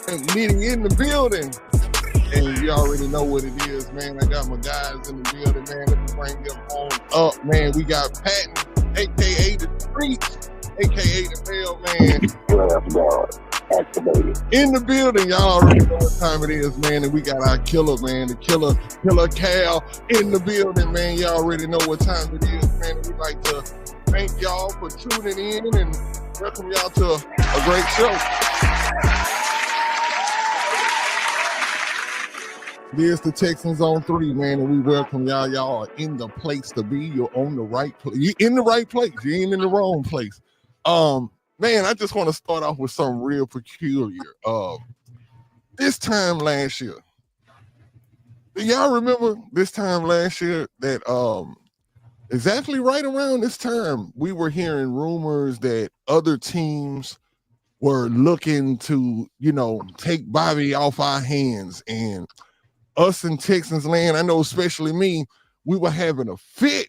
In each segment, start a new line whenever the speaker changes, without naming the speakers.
Meeting in the building. And you already know what it is, man. I got my guys in the building, man. Let me bring them on up, man. We got Patton, a.k.a. The Streets, a.k.a. The Mailman.
Activated.
In the building, y'all already know what time it is, man. And we got our killer, man. The killer Cal in the building, man. Y'all already know what time it is, man. And we'd like to thank y'all for tuning in and welcome y'all to a great show. There's the Texans on 3, man, and we welcome y'all. Y'all are in the place to be. You're on the right place. You're in the right place. You ain't in the wrong place. Man, I just want to start off with something real peculiar. This time last year, do y'all remember this time last year that exactly right around this time we were hearing rumors that other teams were looking to, take Bobby off our hands, and us in Texans land, I know especially me, we were having a fit.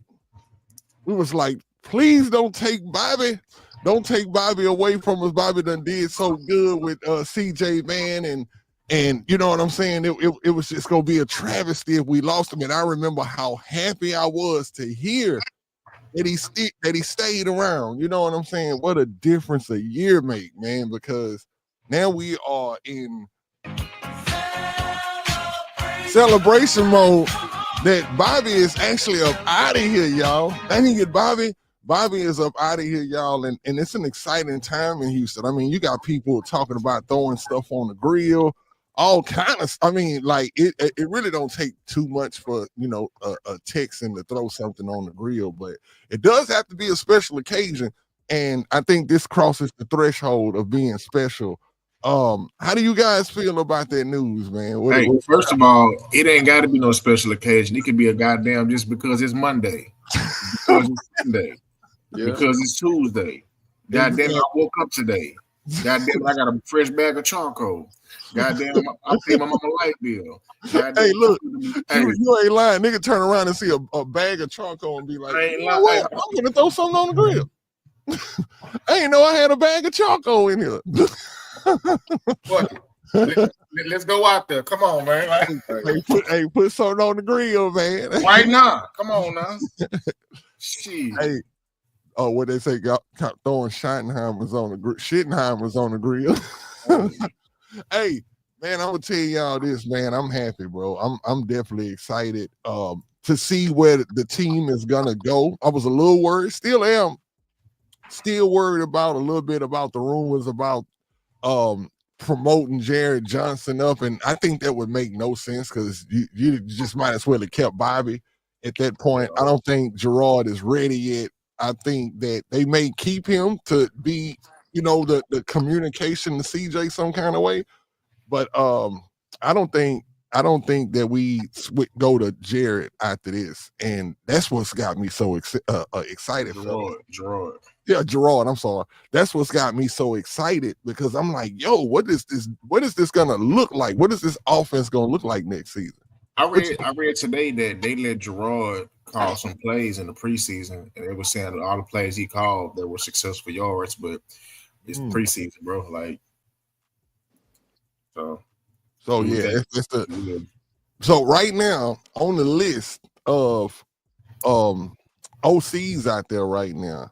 We was like, please don't take Bobby. Don't take Bobby away from us. Bobby done did so good with CJ, man, and you know what I'm saying? It was just going to be a travesty if we lost him. And I remember how happy I was to hear that he stayed around. You know what I'm saying? What a difference a year make, man, because now we are in celebration mode that Bobby is actually up out of here, y'all. I didn't get Bobby. Bobby is up out of here, y'all, and it's an exciting time in Houston. I mean, you got people talking about throwing stuff on the grill, all kind of. I mean, like it really don't take too much for a Texan to throw something on the grill, but it does have to be a special occasion, and I think this crosses the threshold of being special. How do you guys feel about that news, man?
First of all, it ain't got to be no special occasion. It could be a goddamn just because it's Monday, because it's Sunday, because it's Tuesday. Goddamn, I woke up today. Goddamn, I got a fresh bag of charcoal. Goddamn, I paid my mama light bill. Goddamn,
hey, look, you ain't lying. Nigga turn around and see a bag of charcoal and be like, I'm gonna throw something on the grill. I ain't know I had a bag of charcoal in here.
Let's go out there. Come on, man.
Put something on the grill, man.
Right now. Come on now. Shit.
Hey, what they say, throwing Schottenheimers on the grill. Schittenheimers on the grill. Hey, man, I'm gonna tell y'all this, man. I'm happy, bro. I'm definitely excited to see where the team is gonna go. I was a little worried, still am, worried about a little bit about the rumors about promoting Jared Johnson up, and I think that would make no sense because you just might as well have kept Bobby at that point. I don't think Gerard is ready yet. I think that they may keep him to be, the communication to CJ some kind of way, but I don't think that we go to Jared after this, and that's what's got me so excited.
Gerard.
Yeah, Gerard. I'm sorry. That's what's got me so excited because I'm like, yo, what is this? What is this gonna look like? What is this offense gonna look like next season?
I read today that they let Gerard call some plays in the preseason, and they were saying that all the plays he called that were successful yards, but it's preseason, bro. Like, so
yeah, so right now on the list of OCs out there right now.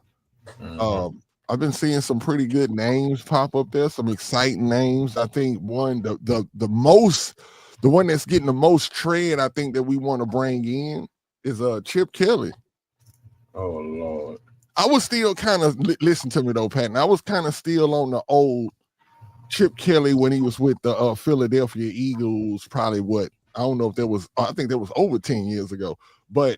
I've been seeing some pretty good names pop up there, some exciting names. I think the one that's getting the most tread, I think that we want to bring in is Chip Kelly.
Oh Lord.
I was still kind of listen to me though, Patton. I was kind of still on the old Chip Kelly when he was with the Philadelphia Eagles, probably I think that was over 10 years ago. But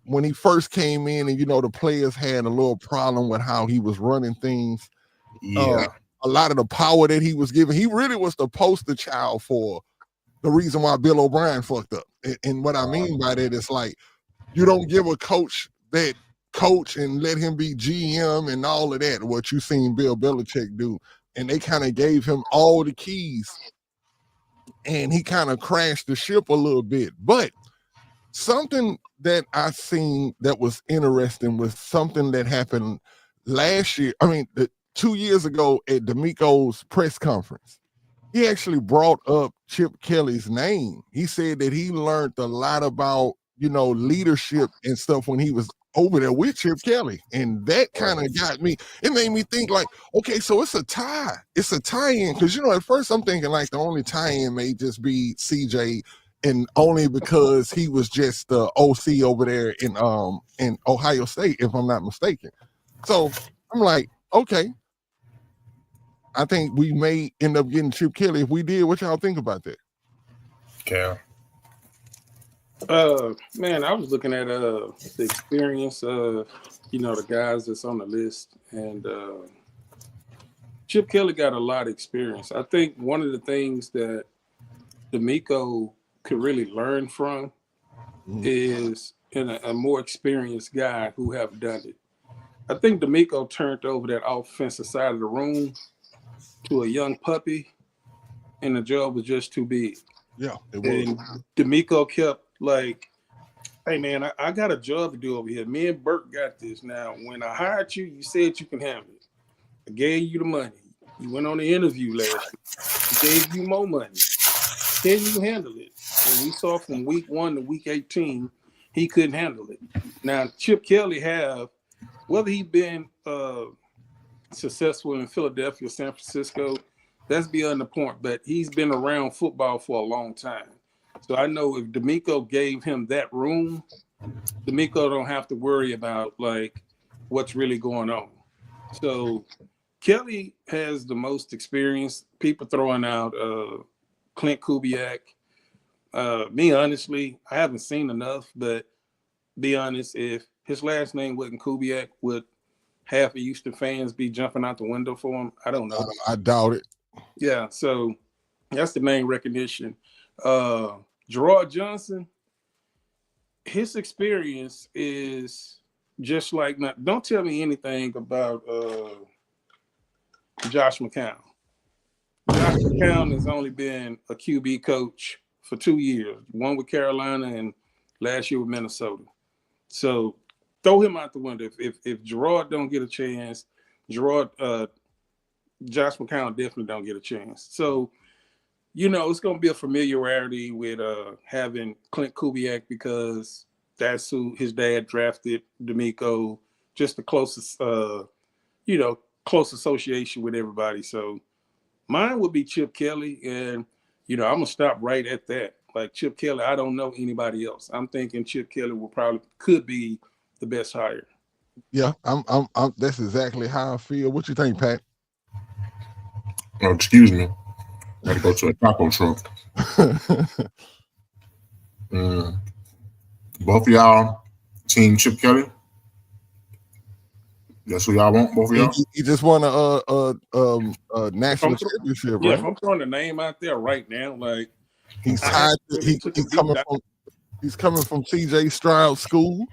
when he first came in and, the players had a little problem with how he was running things.
Yeah.
A lot of the power that he was given, he really was the poster child for the reason why Bill O'Brien fucked up. And what I mean by that is like, you don't give a coach that coach and let him be GM and all of that, what you seen Bill Belichick do. And they kind of gave him all the keys and he kind of crashed the ship a little bit. But something that I seen that was interesting was something that happened last year. I mean, 2 years ago at D'Amico's press conference. he actually brought up Chip Kelly's name. He said that he learned a lot about, leadership and stuff when he was over there with Chip Kelly. And that kind of got me, it made me think like, okay, so it's a tie. It's a tie-in. Because, at first I'm thinking like the only tie-in may just be CJ, and only because he was just the OC over there in Ohio State, if I'm not mistaken. So I'm like, okay, I think we may end up getting Chip Kelly. If we did, what y'all think about that?
Cal.
Man, I was looking at the experience of, the guys that's on the list, and Chip Kelly got a lot of experience. I think one of the things that D'Amico could really learn from is a more experienced guy who have done it. I think D'Amico turned over that offensive side of the room to a young puppy, and the job was just too big.
Yeah, it was.
And D'Amico kept like, hey, man, I got a job to do over here. Me and Bert got this. Now, when I hired you, you said you can handle it. I gave you the money. You went on the interview last week. I gave you more money. Can you handle it? And we saw from week 1 to week 18, he couldn't handle it. Now, Chip Kelly whether he been successful in Philadelphia, San Francisco, that's beyond the point. But he's been around football for a long time. So I know if D'Amico gave him that room, D'Amico don't have to worry about like what's really going on. So Kelly has the most experience. People throwing out Clint Kubiak. Me, honestly, I haven't seen enough, but be honest, if his last name wasn't Kubiak, would half of Houston fans be jumping out the window for him? I don't know.
I doubt it.
Yeah, so that's the main recognition. Gerard Johnson, his experience is just like, don't tell me anything about Josh McCown. Josh McCown has only been a QB coach for 2 years, one with Carolina and last year with Minnesota. So throw him out the window. If Gerard don't get a chance, Josh McCown definitely don't get a chance. So, it's going to be a familiarity with having Clint Kubiak because that's who his dad drafted, D'Amico, just the closest, close association with everybody. So mine would be Chip Kelly. And, I'm going to stop right at that. Like Chip Kelly, I don't know anybody else. I'm thinking Chip Kelly could be the best hire.
Yeah, I'm that's exactly how I feel. What you think, Pat?
Oh, excuse me. I gotta go to a taco truck. Both of y'all, Team Chip Kelly. That's who y'all want, both of y'all?
He just won a national championship,
yeah,
right?
if I'm throwing the name out there right now, like
he's tied. He's coming from CJ Stroud School.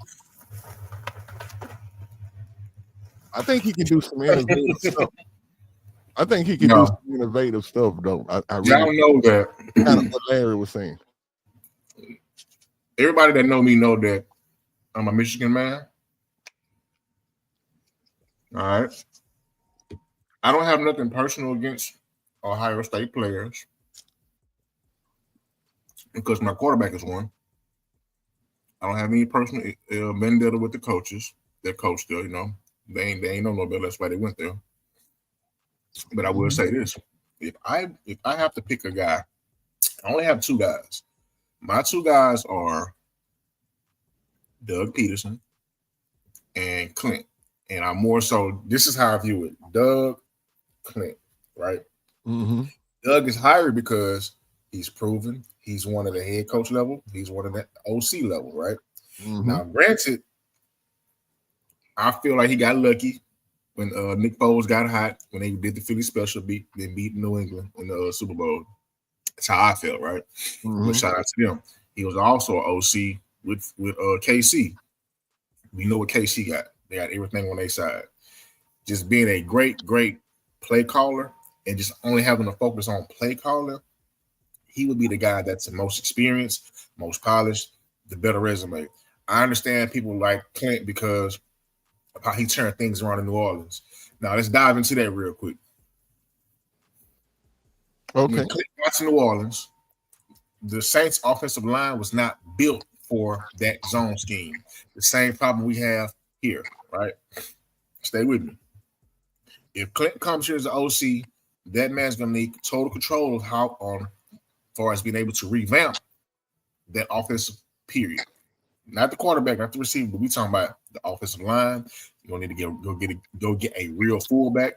I think he can do some innovative stuff. I think he can do some innovative stuff, though. I really
y'all know that.
Kind of what Larry was saying.
Everybody that know me know that I'm a Michigan man. All right. I don't have nothing personal against Ohio State players because my quarterback is one. I don't have any personal vendetta with the coaches that coach there. They ain't know no better. That's why they went there. But I will say this: if I have to pick a guy, I only have 2 guys. My 2 guys are Doug Peterson and Clint. And I'm more so, this is how I view it. Doug, Clint, right?
Mm-hmm.
Doug is hired because he's proven he's one of the head coach level. He's one of the OC level, right?
Mm-hmm.
Now, granted, I feel like he got lucky when Nick Foles got hot, when they did the Philly special, they beat New England in the Super Bowl. That's how I felt, right?
Mm-hmm.
But shout out to them. He was also an OC with KC. We know what KC got. They got everything on their side. Just being a great, great play caller and just only having to focus on play caller, he would be the guy that's the most experienced, most polished, the better resume. I understand people like Clint because of how he turned things around in New Orleans. Now, let's dive into that real quick.
Okay.
When Clint got to New Orleans, the Saints' offensive line was not built for that zone scheme. The same problem we have here, right? Stay with me. If Clint comes here as the OC, that man's gonna need total control of how far as being able to revamp that offensive period. Not the quarterback, not the receiver, but we talking about the offensive line. You're gonna need to go get a real fullback.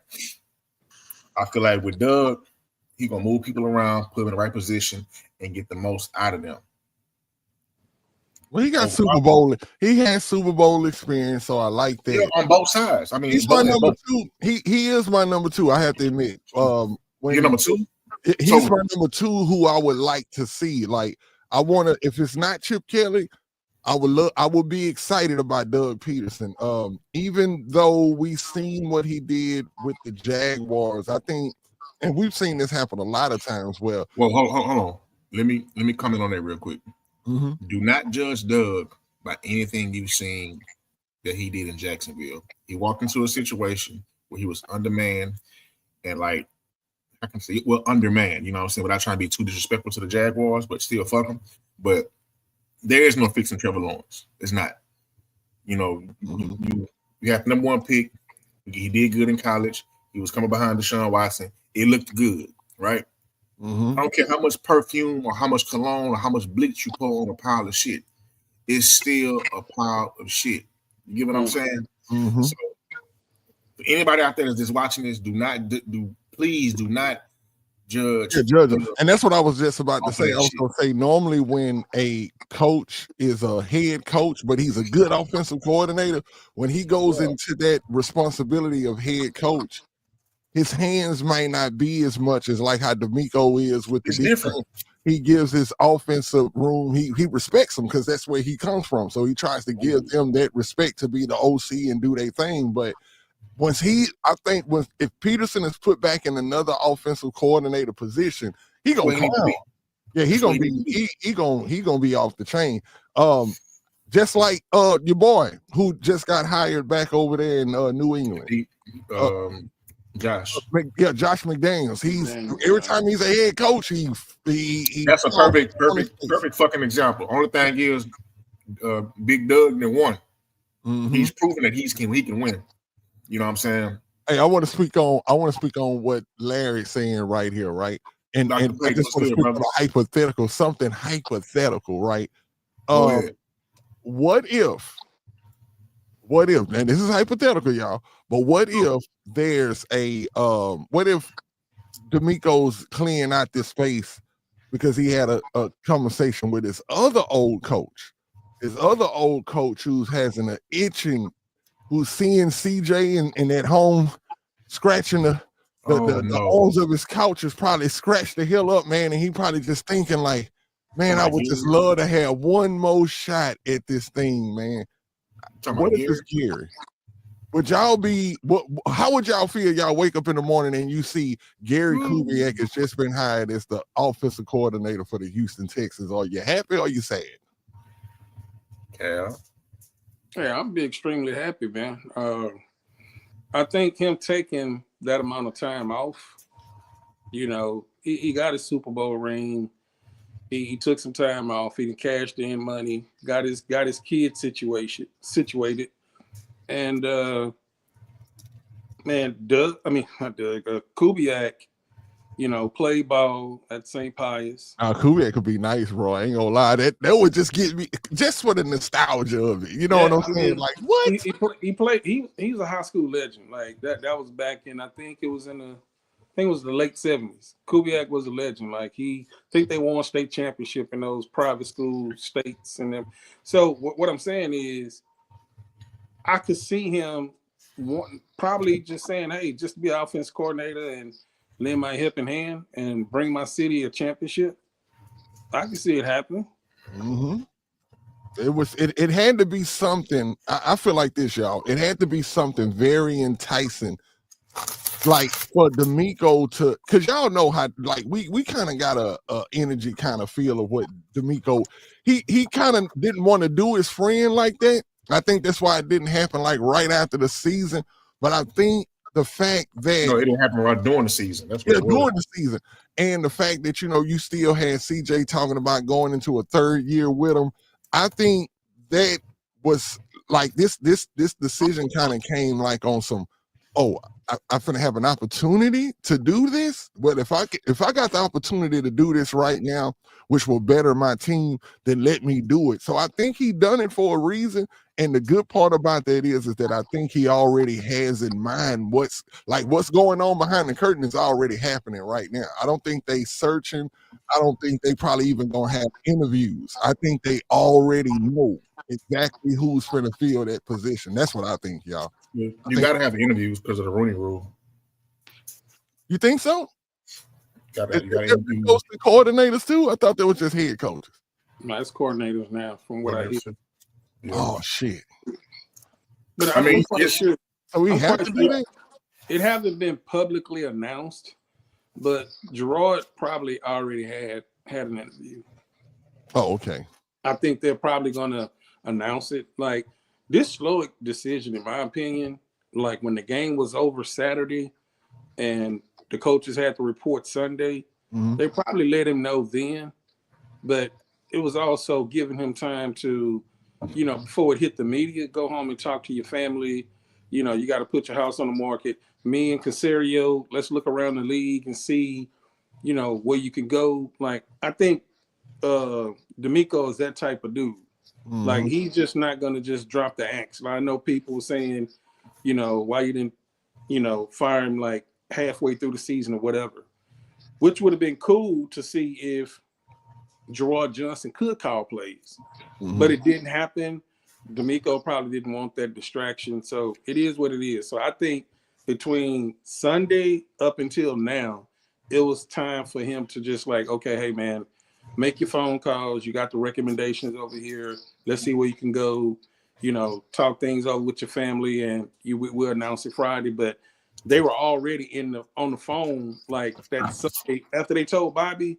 I feel like with Doug, he's gonna move people around, put them in the right position, and get the most out of them.
Well, he got Super Bowl. He has Super Bowl experience, so I like that.
Yeah, on both sides. I mean,
he's my number two. He is my number two. I have to admit.
You're number two.
He's my number two. Who I would like to see. Like I want to. If it's not Chip Kelly, I would be excited about Doug Peterson. Even though we've seen what he did with the Jaguars, I think, and we've seen this happen a lot of times. Well,
hold on. Let me comment on that real quick.
Mm-hmm.
Do not judge Doug by anything you've seen that he did in Jacksonville. He walked into a situation where he was undermanned and like I can say, well, undermanned. You know what I'm saying? Without trying to be too disrespectful to the Jaguars, but still fuck them. But there is no fixing Trevor Lawrence. It's not. You know, you have the number one pick. He did good in college. He was coming behind Deshaun Watson. It looked good, right?
Mm-hmm.
I don't care how much perfume or how much cologne or how much bleach you put on a pile of shit. It's still a pile of shit. You get what I'm saying?
Mm-hmm.
So, for anybody out there that's just watching this, please do not judge.
Yeah, judge him. And that's what I was just about to say. I was going to say, normally when a coach is a head coach, but he's a good offensive coordinator, when he goes into that responsibility of head coach, his hands might not be as much as like how D'Amico is with the defense. He gives his offensive room. He respects them because that's where he comes from. So he tries to give them that respect to be the OC and do their thing. But if Peterson is put back in another offensive coordinator position, he gonna clown. Yeah, he gonna be off the chain. Just like your boy who just got hired back over there in New England.
Josh
McDaniels. Every time he's a head coach, he
that's a perfect fucking example. Only thing is, Big Doug that won. Mm-hmm. He's proven that he can win. You know what I'm saying?
Hey, I want to speak on what Larry's saying right here, right? And I just want to speak on a hypothetical, something hypothetical, right? What if, and this is hypothetical, y'all, but what if there's what if D'Amico's clearing out this space because he had a conversation with his other old coach who's has an itching, who's seeing CJ and at home scratching the arms of his couch is probably scratched the hell up, man, and he probably just thinking like, man, I would just love to have one more shot at this thing, man. What if it's Gary? Would y'all how would y'all feel? Y'all wake up in the morning and you see Gary Kubiak has just been hired as the offensive coordinator for the Houston Texans. Are you happy or are you sad?
Yeah,
I'm be extremely happy, man. I think him taking that amount of time off, you know, he got his Super Bowl ring. He took some time off. He cashed in money. Got his kid situated. And Kubiak, you know, played ball at St. Pius.
Kubiak could be nice, bro. I ain't gonna lie. That would just get me just for the nostalgia of it. You know what I'm saying? Like what?
He played. He's a high school legend. Like that was back in. I think it was the late 70s. Kubiak was a legend. Like I think they won state championship in those private school states and them. So what I'm saying is, I could see him probably just saying, "Hey, just be an offense coordinator and lend my helping hand and bring my city a championship." I can see it happening.
Mm-hmm. It had to be something. I feel like this, y'all. It had to be something very enticing, like for D'Amico to, because y'all know how, like we kind of got a energy kind of feel of what D'Amico. He kind of didn't want to do his friend like that. I think that's why it didn't happen like right after the season. But I think the fact that
it didn't happen right during the season. That's what it was.
During the season, and the fact that you still had CJ talking about going into a third year with him, I think that was like this decision kind of came like on some, I'm finna have an opportunity to do this. But if I got the opportunity to do this right now, which will better my team, then let me do it. So I think he done it for a reason. And the good part about that is that I think he already has in mind what's going on behind the curtain is already happening right now. I don't think they searching. I don't think they probably even gonna have interviews. I think they already know exactly who's finna fill that position. That's what I think, y'all.
You got to have interviews because of the Rooney Rule.
You think so?
You got to
coach the coordinators too? I thought they were just head coaches.
No, it's coordinators now, from what I hear.
Yeah.
Oh shit!
But I mean,
so we have to do that.
It hasn't been publicly announced, but Gerard probably already had an interview.
Oh, okay.
I think they're probably going to announce it. Like this Slowik decision, in my opinion, like when the game was over Saturday and the coaches had to report Sunday, they probably let him know then. But it was also giving him time to, before it hit the media, go home and talk to your family. You got to put your house on the market. Me and Casario, let's look around the league and see, where you can go. Like, I think D'Amico is that type of dude. Like, he's just not going to just drop the axe. I know people saying, why you didn't, fire him like halfway through the season or whatever, which would have been cool to see if Gerard Johnson could call plays, but it didn't happen. D'Amico probably didn't want that distraction. So it is what it is. So I think between Sunday up until now, it was time for him to just like, okay, hey man, make your phone calls. You got the recommendations over here. Let's see where you can go, talk things over with your family, and we'll announce it Friday. But they were already on the phone like that Sunday after they told Bobby.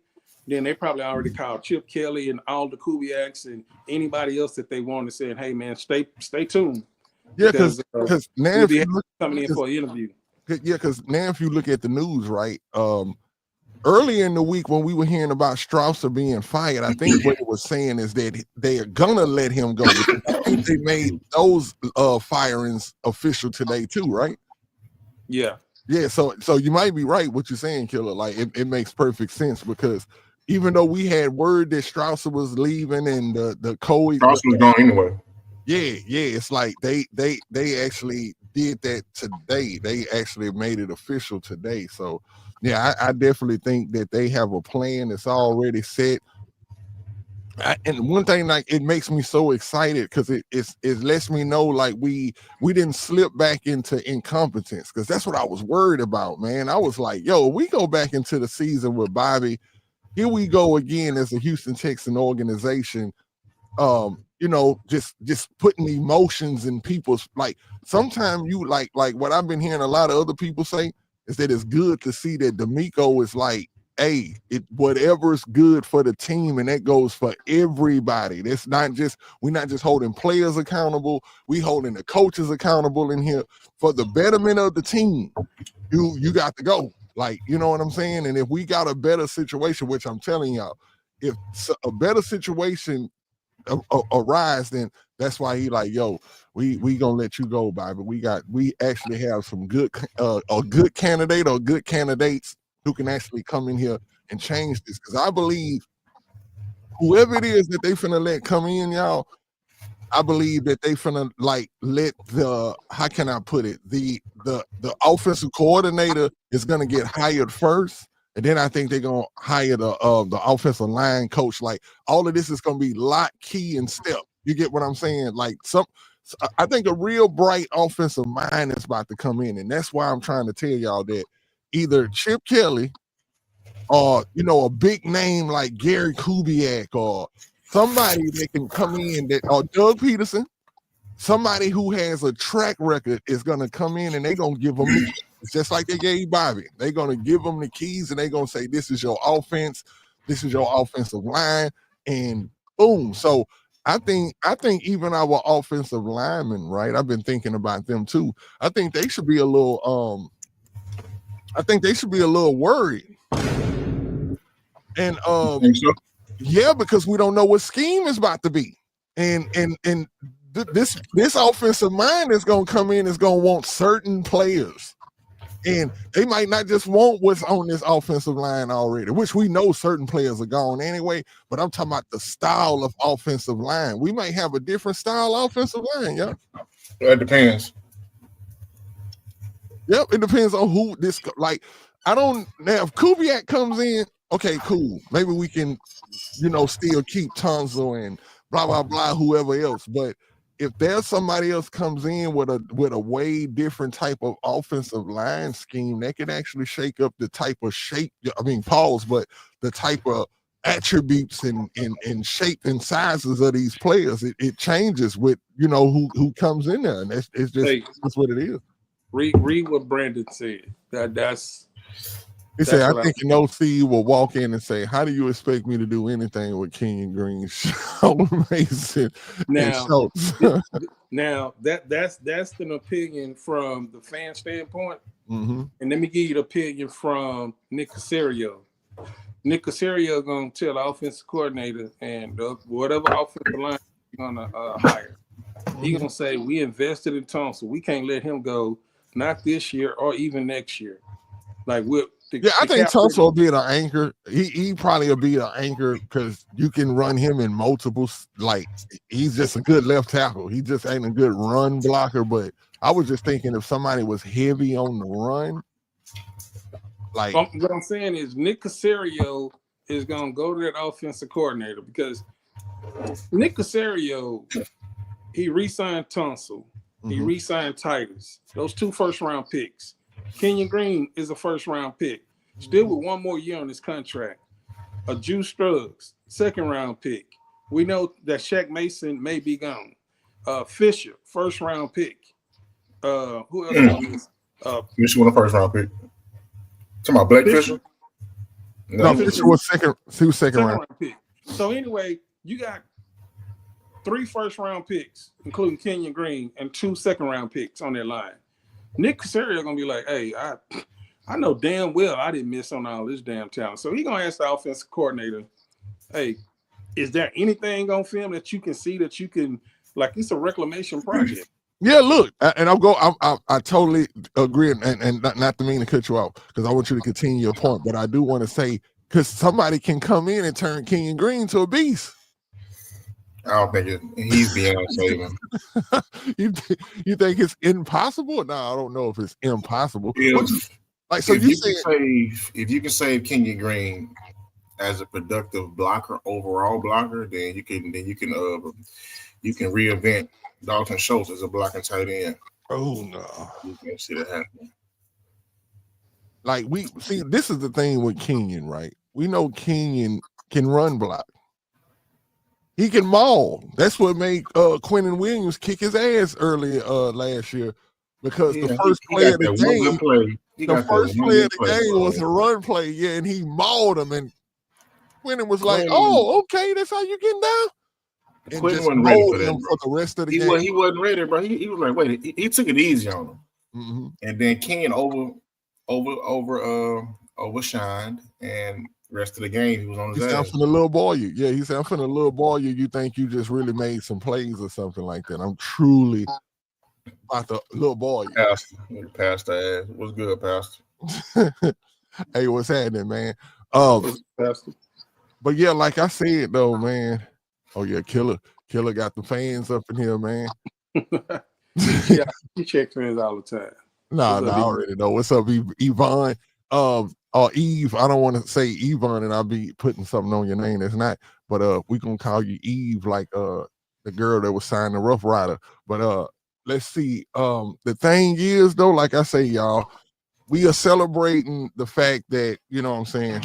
Then they probably already called Chip Kelly and all the Kubiaks and anybody else that they wanted, saying, "Hey man, stay tuned."
Yeah, because now if you
coming in for an interview.
Yeah, because now if you look at the news, right? Earlier in the week when we were hearing about Strausser being fired, I think what it was saying is that they are gonna let him go. I think they made those firings official today too, right?
Yeah.
Yeah, so you might be right what you're saying, Killer. Like it makes perfect sense because even though we had word that Strausser was leaving and the Coe
Strausser was gone anyway.
Yeah, it's like they actually did that today. They actually made it official today. So yeah, I definitely think that they have a plan that's already set. And one thing, like, it makes me so excited because it lets me know like we didn't slip back into incompetence, because that's what I was worried about, man. I was like, yo, we go back into the season with Bobby. Here we go again as a Houston Texan organization. Just putting emotions in people's, like, sometimes you like what I've been hearing a lot of other people say is that it's good to see that D'Amico is like, hey, whatever's good for the team, and that goes for everybody. That's not just, we're not just holding players accountable, we holding the coaches accountable in here for the betterment of the team. You got to go. Like, you know what I'm saying? And if we got a better situation, which I'm telling y'all, if a better situation arise, then that's why he like, yo, we gonna let you go, Bobby. We actually have some good a good candidate or good candidates who can actually come in here and change this. Because I believe whoever it is that they finna let come in, y'all, I believe that they finna like let the, how can I put it, the offensive coordinator is gonna get hired first. And then I think they're gonna hire the offensive line coach. Like, all of this is gonna be lock, key, and step. You get what I'm saying? Like, I think a real bright offensive mind is about to come in, and that's why I'm trying to tell y'all that either Chip Kelly or a big name like Gary Kubiak or somebody that can come in, that, or Doug Peterson, somebody who has a track record is gonna come in and they're gonna give them the keys. Just like they gave Bobby. They're gonna give them the keys and they're gonna say, this is your offense, this is your offensive line, and boom. So I think even our offensive linemen, right? I've been thinking about them too. I think they should be a little worried. And
Think so?
yeah, because we don't know what scheme is about to be. And this offensive mind is gonna come in, is gonna want certain players. And they might not just want what's on this offensive line already, which we know certain players are gone anyway. But I'm talking about the style of offensive line. We might have a different style offensive line, yeah.
It depends.
Yep, it depends on who this like. I don't now if Kubiak comes in, okay, cool. Maybe we can, still keep Tunzel and blah blah blah, whoever else. But if there's somebody else comes in with a way different type of offensive line scheme, that can actually shake up the type of shape. I mean, pause, but the type of attributes and shape and sizes of these players. It changes with who comes in there, and that's what it is.
Read what Brandon said.
He said, I think OC will walk in and say, how do you expect me to do anything with Kenyon Green, Sean Mason, and Schultz?
Now, that's an opinion from the fan standpoint.
Mm-hmm.
And let me give you the opinion from Nick Caserio. Nick Caserio going to tell the offensive coordinator and whatever offensive line he's going to hire. He's going to say, we invested in Thompson. We can't let him go, not this year or even next year. Like,
I think Tunsil will be an anchor. He probably will be an anchor because you can run him in multiples. Like, he's just a good left tackle. He just ain't a good run blocker. But I was just thinking if somebody was heavy on the run, like
what I'm saying is Nick Caserio is going to go to that offensive coordinator because Nick Caserio, he re-signed Tunsil. He re-signed Titus. Those 2 first-round picks. Kenyon Green is a first-round pick. Still with 1 more year on his contract. A Juice Scruggs, 2nd-round pick. We know that Shaq Mason may be gone. Fisher, 1st-round pick. Who else is?
Fisher was a 1st-round pick. Talking about Blake Fisher?
No, Fisher was second round
pick. So anyway, you got 3 first-round picks, including Kenyon Green, and 2 2nd-round picks on that line. Nick Caserio gonna be like, hey, I know damn well I didn't miss on all this damn talent. So he gonna ask the offensive coordinator, hey, is there anything on film that you can see that you can, like, it's a reclamation project?
Yeah, look, and I totally agree, and not to mean to cut you off because I want you to continue your point, but I do want to say because somebody can come in and turn Kenyon Green to a beast.
I don't think he's beyond saving.
You think it's impossible? No, I don't know if it's impossible.
If you can save Kenyon Green as a productive blocker, overall blocker, then you can reinvent Dalton Schultz as a blocking tight end.
Oh no,
you can't see that happening.
Like this is the thing with Kenyon, right? We know Kenyon can run block. He can maul. That's what made Quentin Williams kick his ass early last year because the first play of the game was a run play. Yeah, and he mauled him, and Quentin was like, "Oh, okay, that's how you getting down." And
Quentin
just
wasn't ready for
him
that,
for the rest of the game.
He wasn't ready, bro. He was like, wait, he took it easy on him, and then Kenyon overshined, and rest of the game he was on his ass.
I'm finna little ball you. Yeah, he said, I'm finna little ball you. You think you just really made some plays or something like that. I'm truly about to little ball you.
Pastor ass. What's good, Pastor?
Hey, what's happening, man? But yeah, like I said though, man. Oh yeah, Killer got the fans up in here, man.
Yeah, he checks fans all the time.
I already know. What's up, Yvonne? Or Eve, I don't want to say Yvonne and I'll be putting something on your name that's not, but we gonna call you Eve, like the girl that was signed the Rough Rider. But let's see. The thing is though, like I say, y'all, we are celebrating the fact that, you know what I'm saying,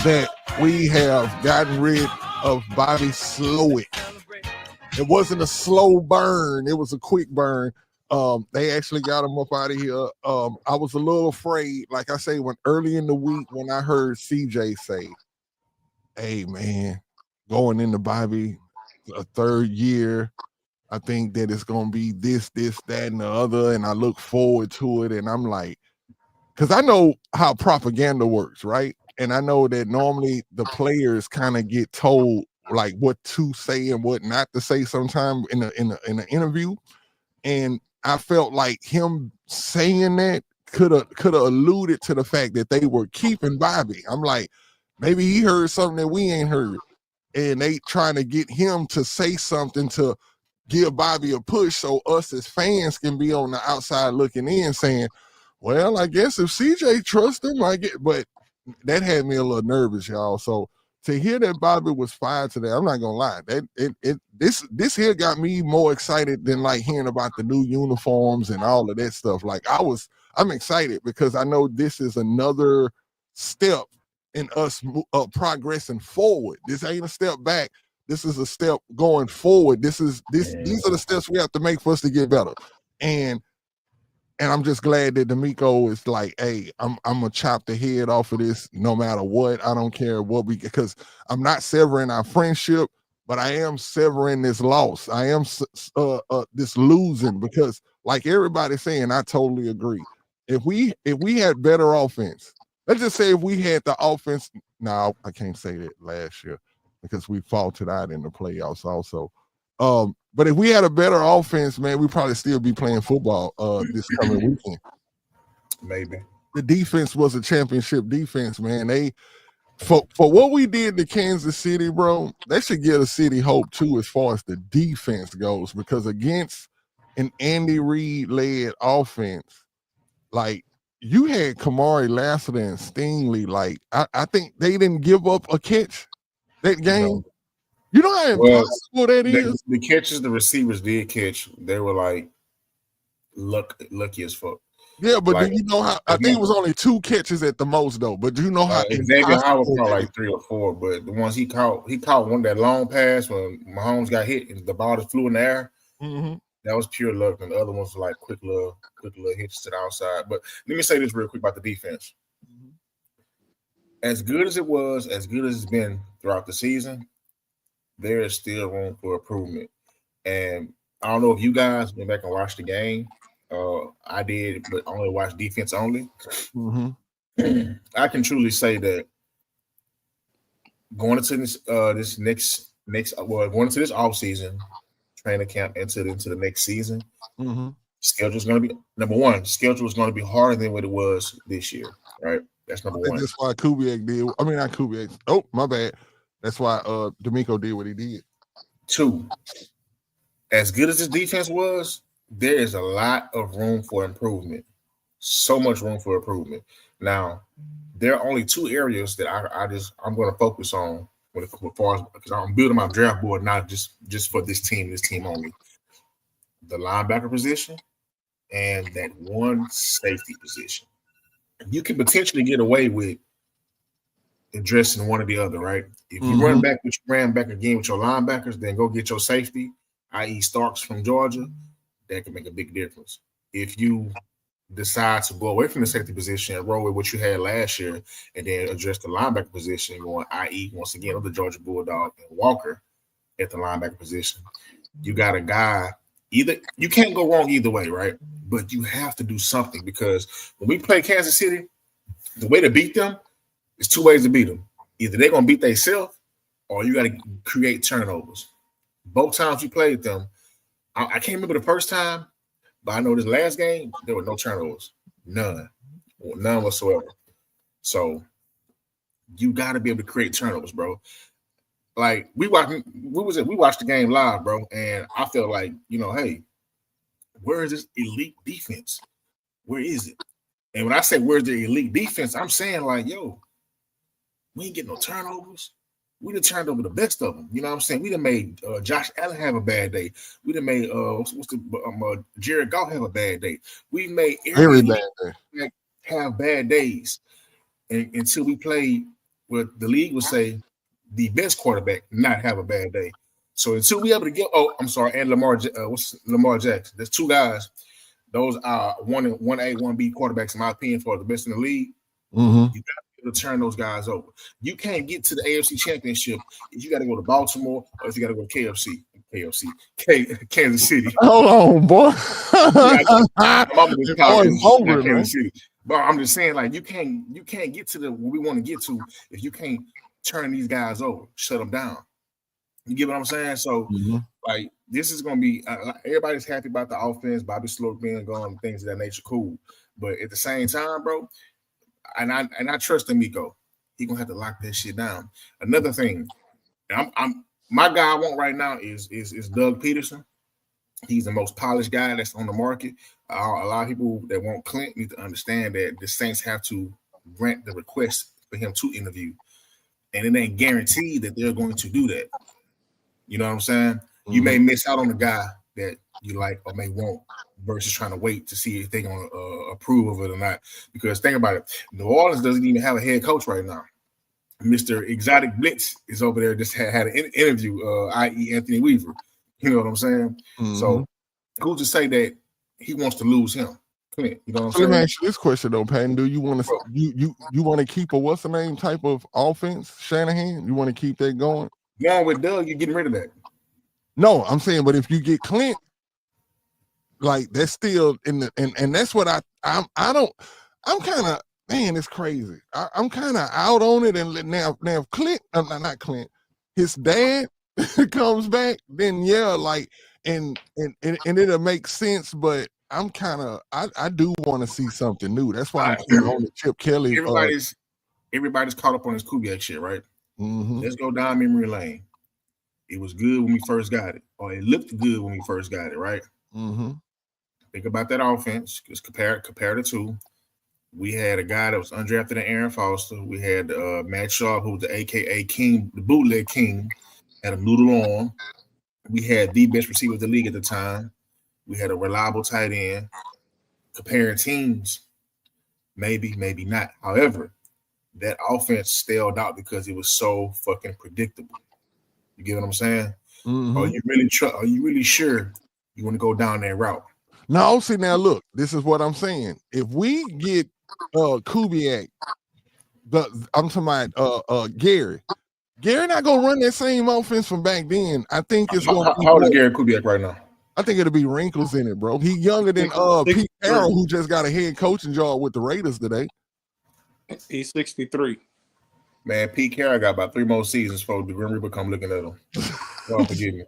that we have gotten rid of Bobby Slowik. It wasn't a slow burn, it was a quick burn. They actually got him up out of here. I was a little afraid, like I say, when early in the week when I heard CJ say, "Hey man, going into Bobby, a third year. I think that it's gonna be this, that, and the other, and I look forward to it. And I'm like, because I know how propaganda works, right? And I know that normally the players kind of get told like what to say and what not to say sometime in an interview. And I felt like him saying that could have alluded to the fact that they were keeping Bobby. I'm like, maybe he heard something that we ain't heard, and they trying to get him to say something to give Bobby a push so us as fans can be on the outside looking in saying, well, I guess if CJ trusts him, I get, but that had me a little nervous, y'all. So to hear that Bobby was fired today, I'm not gonna lie. This here got me more excited than like hearing about the new uniforms and all of that stuff. Like I'm excited because I know this is another step in us progressing forward. This ain't a step back. This is a step going forward. These are the steps we have to make for us to get better. And I'm just glad that D'Amico is like, hey, I'm gonna chop the head off of this no matter what. I don't care what because I'm not severing our friendship, but I am severing this loss. I am this losing because, like everybody's saying, I totally agree. If we had better offense, let's just say if we had the offense. No, I can't say that last year because we faltered out in the playoffs also. But if we had a better offense, man, we'd probably still be playing football this coming weekend.
Maybe.
The defense was a championship defense, man. They for what we did to Kansas City, bro, they should give the city hope too as far as the defense goes, because against an Andy Reid-led offense, like you had Kamari Lassiter and Stingley, like I think they didn't give up a catch that game. No. You know how impossible that is?
The catches the receivers did catch, they were like lucky as fuck.
Yeah, but like, do you know how? I think it was only 2 catches at the most, though. But do you know how?
Xavier Howard caught like 3 or 4, but the ones he caught one that long pass when Mahomes got hit and the ball just flew in the air.
Mm-hmm.
That was pure luck, and the other ones were like quick little hits to the outside. But let me say this real quick about the defense. Mm-hmm. As good as it was, as good as it's been throughout the season, there is still room for improvement. And I don't know if you guys went back and watched the game. I did, but I only watched defense only.
Mm-hmm.
I can truly say that going into this going into this offseason, training camp into the next season,
mm-hmm.
Schedule's going to be number one. Schedule is going to be harder than what it was this year, right? That's number one.
That's why Kubiak did. I mean, not Kubiak. Oh, my bad. That's why D'Amico did what he did.
2, as good as this defense was, there is a lot of room for improvement. So much room for improvement. Now, there are only 2 areas that I'm going to focus on as far as, because I'm building my draft board not just for this team only. The linebacker position and that one safety position. You can potentially get away with addressing one or the other, right? If you run back, which you ran back again with your linebackers, then go get your safety, i.e. Starks from Georgia. That can make a big difference. If you decide to go away from the safety position and roll with what you had last year and then address the linebacker position, going, i.e. once again, of the Georgia Bulldog and Walker at the linebacker position, you got a guy, you can't go wrong either way, right? But you have to do something, because when we play Kansas City, the way to beat them, there's 2 ways to beat them. Either they're going to beat themselves or you got to create turnovers. Both times we played them, I can't remember the first time, but I know this last game, there were no turnovers. None whatsoever. So you got to be able to create turnovers, bro. Like we watched the game live, bro, and I felt like, hey, where is this elite defense? Where is it? And when I say where's the elite defense, I'm saying like, yo, we ain't getting no turnovers. We done turned over the best of them. You know what I'm saying? We done made Josh Allen have a bad day. We done made Jared Goff have a bad day. We made
every bad day
have bad days, and until we played what the league would say the best quarterback not have a bad day. So until we able to get, and Lamar Jackson. There's 2 guys. Those are 1A, 1B quarterbacks, in my opinion, for the best in the league.
Mm-hmm.
You got to to turn those guys over. You can't get to the AFC Championship if you got to go to Baltimore or if you got to go to Kansas City.
Hold on, boy.
I'm just
hungry, man.
Kansas City. But I'm just saying, like, you can't get to the what we want to get to if you can't turn these guys over, shut them down. You get what I'm saying? So, like, this is going to be everybody's happy about the offense, Bobby Slowik being gone, things of that nature, cool. But at the same time, bro, and I trust D'Amico, he gonna have to lock that shit down. Another thing, I'm my guy I want right now is Doug Peterson. He's the most polished guy that's on the market. A lot of people that want Clint need to understand that the Saints have to grant the request for him to interview, and it ain't guaranteed that they're going to do that. You know what I'm saying? You may miss out on the guy that you like or may want versus trying to wait to see if they're going to approve of it or not. Because think about it, New Orleans doesn't even have a head coach right now. Mr. Exotic Blitz is over there, just had an interview, i.e. Anthony Weaver. You know what I'm saying? So who's to say that he wants to lose him? Clint, you know what I'm saying?
Let me ask you this question though, Patton. Do you want to you want to keep a what's the name type of offense, Shanahan? You want to keep that going?
Going with Doug, you're getting rid of that.
No, I'm saying, but if you get Clint, like that's still in the and that's what I'm kind of, man, it's crazy. I'm kind of out on it, and now if Clint, not Clint, his dad comes back, then yeah, like and it'll make sense. But I'm kind of I do want to see something new. That's why I'm on the Chip Kelly.
Everybody's caught up on this Kubiak shit, right? Let's go down memory lane. It was good when we first got it, or it looked good when we first got it, right? Think about that offense. Just compare the two. We had a guy that was undrafted in Aaron Foster. We had Matt Sharp, who was the AKA King, the bootleg king, had a noodle arm. We had the best receiver of the league at the time. We had a reliable tight end. Comparing teams, maybe not. However, that offense stalled out because it was so fucking predictable. You get what I'm saying? Are you really sure you want to go down that route?
No, see, now look, this is what I'm saying. If we get Kubiak, I'm talking about Gary not gonna run that same offense from back then. I think it's gonna be.
How old is Gary Kubiak right now?
I think it'll be wrinkles in it, bro. He younger than Pete Carroll, who just got a head coaching job with the Raiders today.
He's 63.
Man, Pete Carroll got about 3 more seasons before the Grim Reaper come looking at him. God forgive me.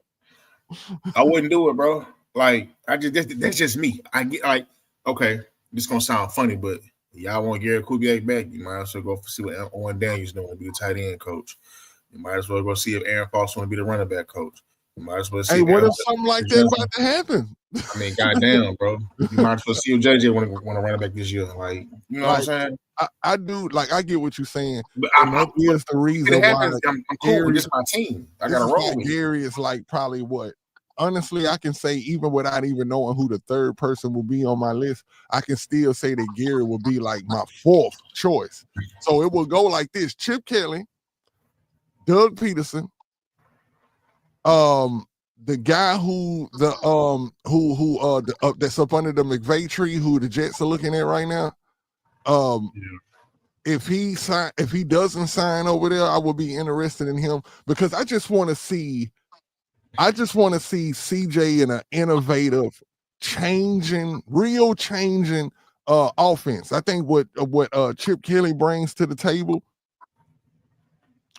I wouldn't do it, bro. Like, that's just me. I get like, okay, this gonna sound funny, but y'all want Gary Kubiak back, you might as well go see what Owen Daniels doing to be the tight end coach. You might as well go see if Aaron Foster want to be the running back coach. You might as well see.
Hey, what if something like that about to happen?
I mean, goddamn, bro. You might as well see if JJ want to run it back this year. Like, you know what I'm saying?
I do. Like, I get what you're saying.
But
that is the reason why
I'm cool with this my team. I got to roll with
Gary is like probably what? Honestly, I can say even without even knowing who the third person will be on my list, I can still say that Gary will be like my 4th choice. So it will go like this: Chip Kelly, Doug Peterson, the guy that's up under the McVay tree, who the Jets are looking at right now. If he doesn't sign over there, I will be interested in him because I just want to see CJ in an innovative, real changing offense. I think what Chip Kelly brings to the table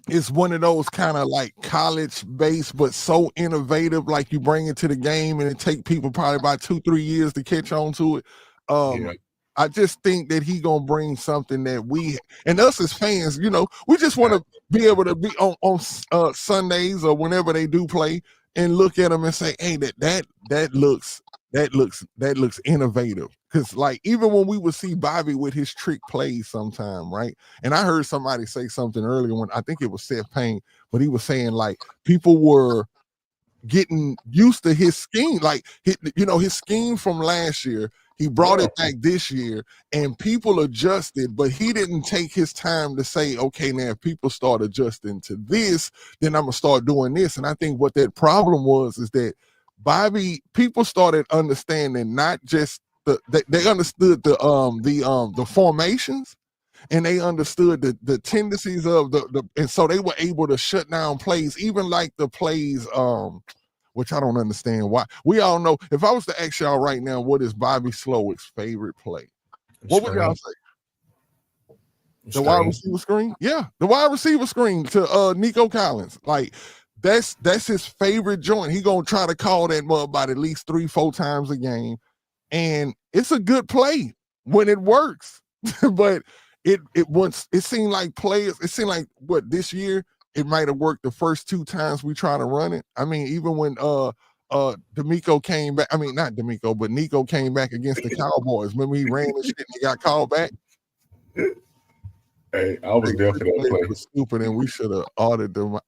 is one of those kind of like college based, but so innovative, like you bring it to the game and it take people probably about 2-3 years to catch on to it. I just think that he gonna bring something that we and us as fans, you know, we just want to be able to be on Sundays or whenever they do play and look at them and say, hey, that looks innovative. Because like even when we would see Bobby with his trick plays sometime, right? And I heard somebody say something earlier when I think it was Seth Payne, but he was saying like people were getting used to his scheme, like his scheme from last year. He brought it back this year, and people adjusted, but he didn't take his time to say, okay, now if people start adjusting to this, then I'm gonna start doing this. And I think what that problem was is that people started understanding not just they understood the formations, and they understood the tendencies of the and so they were able to shut down plays, even like the plays which I don't understand why. We all know, if I was to ask y'all right now, what is Bobby Slowik's favorite play? What would y'all say? The wide receiver screen? Yeah, the wide receiver screen to Nico Collins. Like, that's his favorite joint. He gonna try to call that mud about at least 3-4 times a game. And it's a good play when it works. But it seemed like what, this year it might have worked the first 2 times we try to run it. I mean, even when D'Amico came back, I mean not D'Amico, but Nico came back against the Cowboys. Remember he ran and shit and he got called back?
Hey, I was there for that play.
It was stupid, and we should have audited them.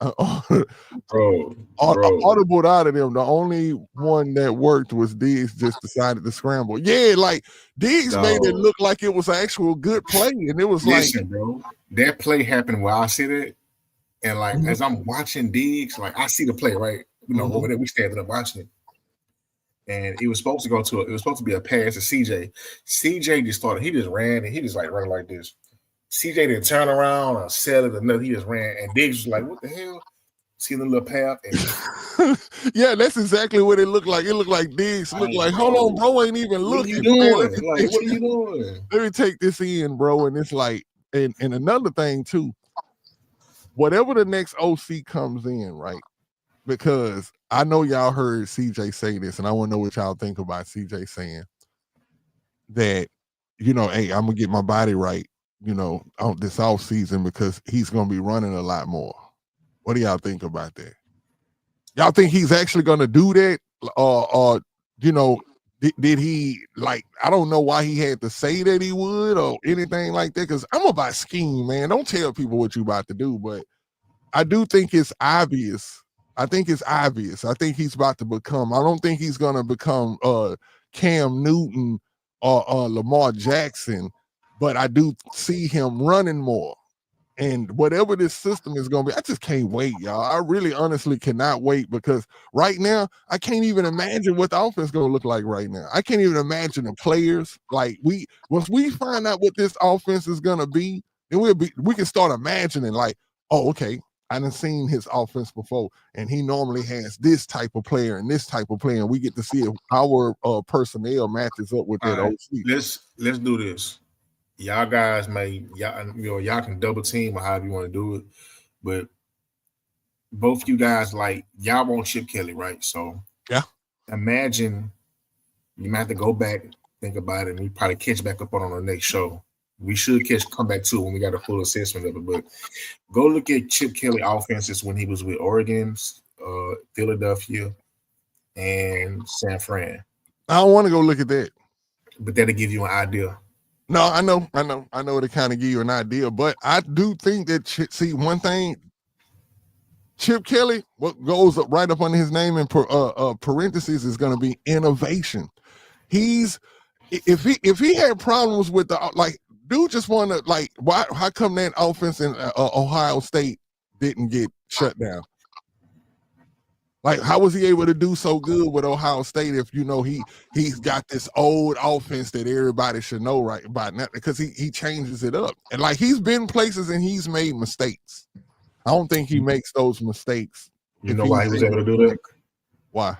Bro.
Audible out of them. The only one that worked was Diggs just decided to scramble. Yeah, like Diggs made it look like it was an actual good play, and it was
bro, that play happened where I see it, and like as I'm watching Diggs, like I see the play, right? You know, over there we standing up watching it. And it was supposed to be a pass to CJ. CJ just started, he just ran and he just like running like this. CJ didn't turn around or sell it or nothing. He just ran. And Diggs was like, what the hell? See the little path. And
yeah, that's exactly what it looked like. It looked like Diggs looked like, hold on, bro, ain't even looking.
What are you doing?
Let me take this in, bro. And it's like, and another thing too, whatever the next OC comes in, right? Because I know y'all heard CJ say this, and I want to know what y'all think about CJ saying that, you know, hey, I'm going to get my body right, you know, on this off season because he's going to be running a lot more. What do y'all think about that? Y'all think he's actually going to do that? Or you know, did he, like, I don't know why he had to say that he would or anything like that, because I'm about scheme, man. Don't tell people what you about to do, but I do think it's obvious. I think it's obvious. I think he's about to become, I don't think he's going to become Cam Newton or Lamar Jackson, but I do see him running more. And whatever this system is going to be, I just can't wait, y'all. I really honestly cannot wait, because right now, I can't even imagine what the offense is going to look like right now. I can't even imagine the players. Like, once we find out what this offense is going to be, then we can start imagining, like, oh, okay, I done seen his offense before, and he normally has this type of player and this type of player, and we get to see if our personnel matches up with that OC.
Let's do this. Y'all guys y'all can double team or however you want to do it, but both you guys, like, y'all want Chip Kelly, right? So
yeah,
imagine you might have to go back, think about it, and we probably catch back up on the next show. We should come back to it when we got a full assessment of it. But go look at Chip Kelly offenses when he was with Oregon, Philadelphia, and San Fran.
I don't want to go look at that,
but that'll give you an idea.
No, I know to kind of give you an idea, but I do think that, see, one thing, Chip Kelly, what goes up right up under his name in parentheses is going to be innovation. If he had problems with the, like, dude just want to, like, why? How come that offense in Ohio State didn't get shut down? Like, how was he able to do so good with Ohio State if, you know, he's got this old offense that everybody should know right about now, because he changes it up. And, like, he's been places and he's made mistakes. I don't think he makes those mistakes.
You know why he was able to do that?
Why?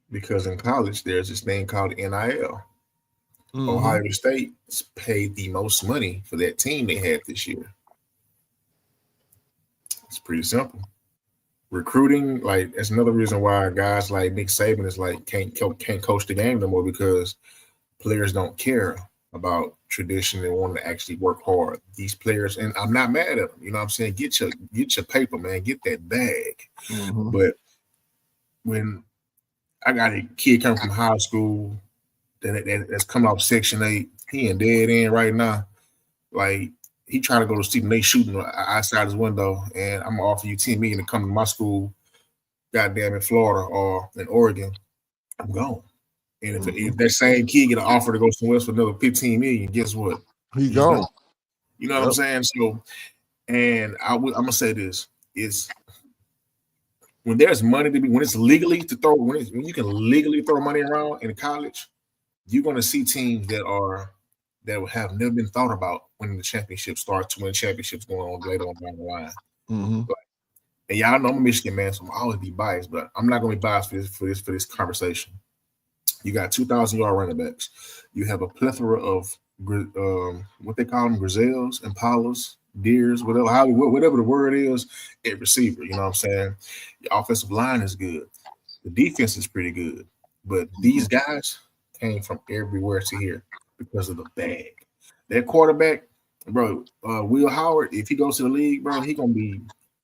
Because in college, there's this thing called NIL. Mm-hmm. Ohio State paid the most money for that team they had this year. It's pretty simple. Recruiting, like, that's another reason why guys like Nick Saban is like can't coach the game no more, because players don't care about tradition and want to actually work hard. These players, and I'm not mad at them, you know what I'm saying? Get your paper, man, get that bag. Mm-hmm. But when I got a kid coming from high school that's coming off Section 8, he in dead end right now, like, he trying to go to Stephen A. shooting outside his window, and I'm gonna offer you $10 million to come to my school, goddamn, in Florida or in Oregon. I'm gone. And if that same kid get an offer to go somewhere else for another $15 million, guess what?
He's gone.
You know what I'm saying? So, and I'm gonna say this: is when there's money to be, when it's legally to throw, when you can legally throw money around in college, you're gonna see teams that are that would have never been thought about when the championship starts to win championships going on later on down the line.
Mm-hmm.
And y'all know I'm a Michigan man, so I'm always be biased, but I'm not gonna be biased for this conversation. You got 2,000-yard running backs. You have a plethora of what they call them, gazelles, impalas, deers, whatever the word is, at receiver. You know what I'm saying? Your offensive line is good. The defense is pretty good. But these guys came from everywhere to here because of the bag. That quarterback, bro, Will Howard, if he goes to the league, bro, he gonna be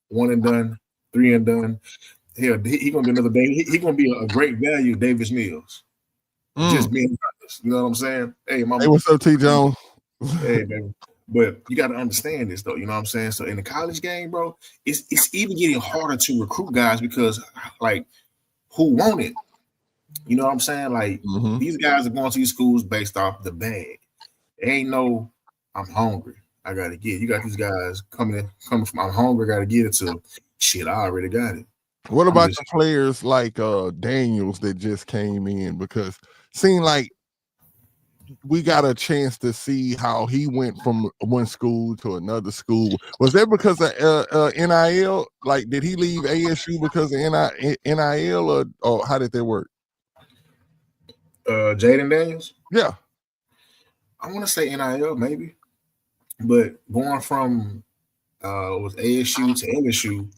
1 and done, 3 and done. Hell, he gonna be another day. He gonna be a great value, Davis Mills. Just being honest, you know what I'm saying? Hey, mama.
Hey, what's up, T. Jones?
Hey, baby. But you got to understand this, though. You know what I'm saying? So in the college game, bro, it's even getting harder to recruit guys because, like, who want it? You know what I'm saying? Like, these guys are going to these schools based off the bag. They ain't no, I'm hungry. I got to get it. You got these guys coming from, I'm hungry, got to get it, to shit, I already got it.
What about the players like Daniels that just came in? Because seemed like we got a chance to see how he went from one school to another school. Was that because of NIL? Like, did he leave ASU because of NIL, or how did that work?
Jaden Daniels?
Yeah.
I want to say NIL maybe. But going from was ASU to LSU,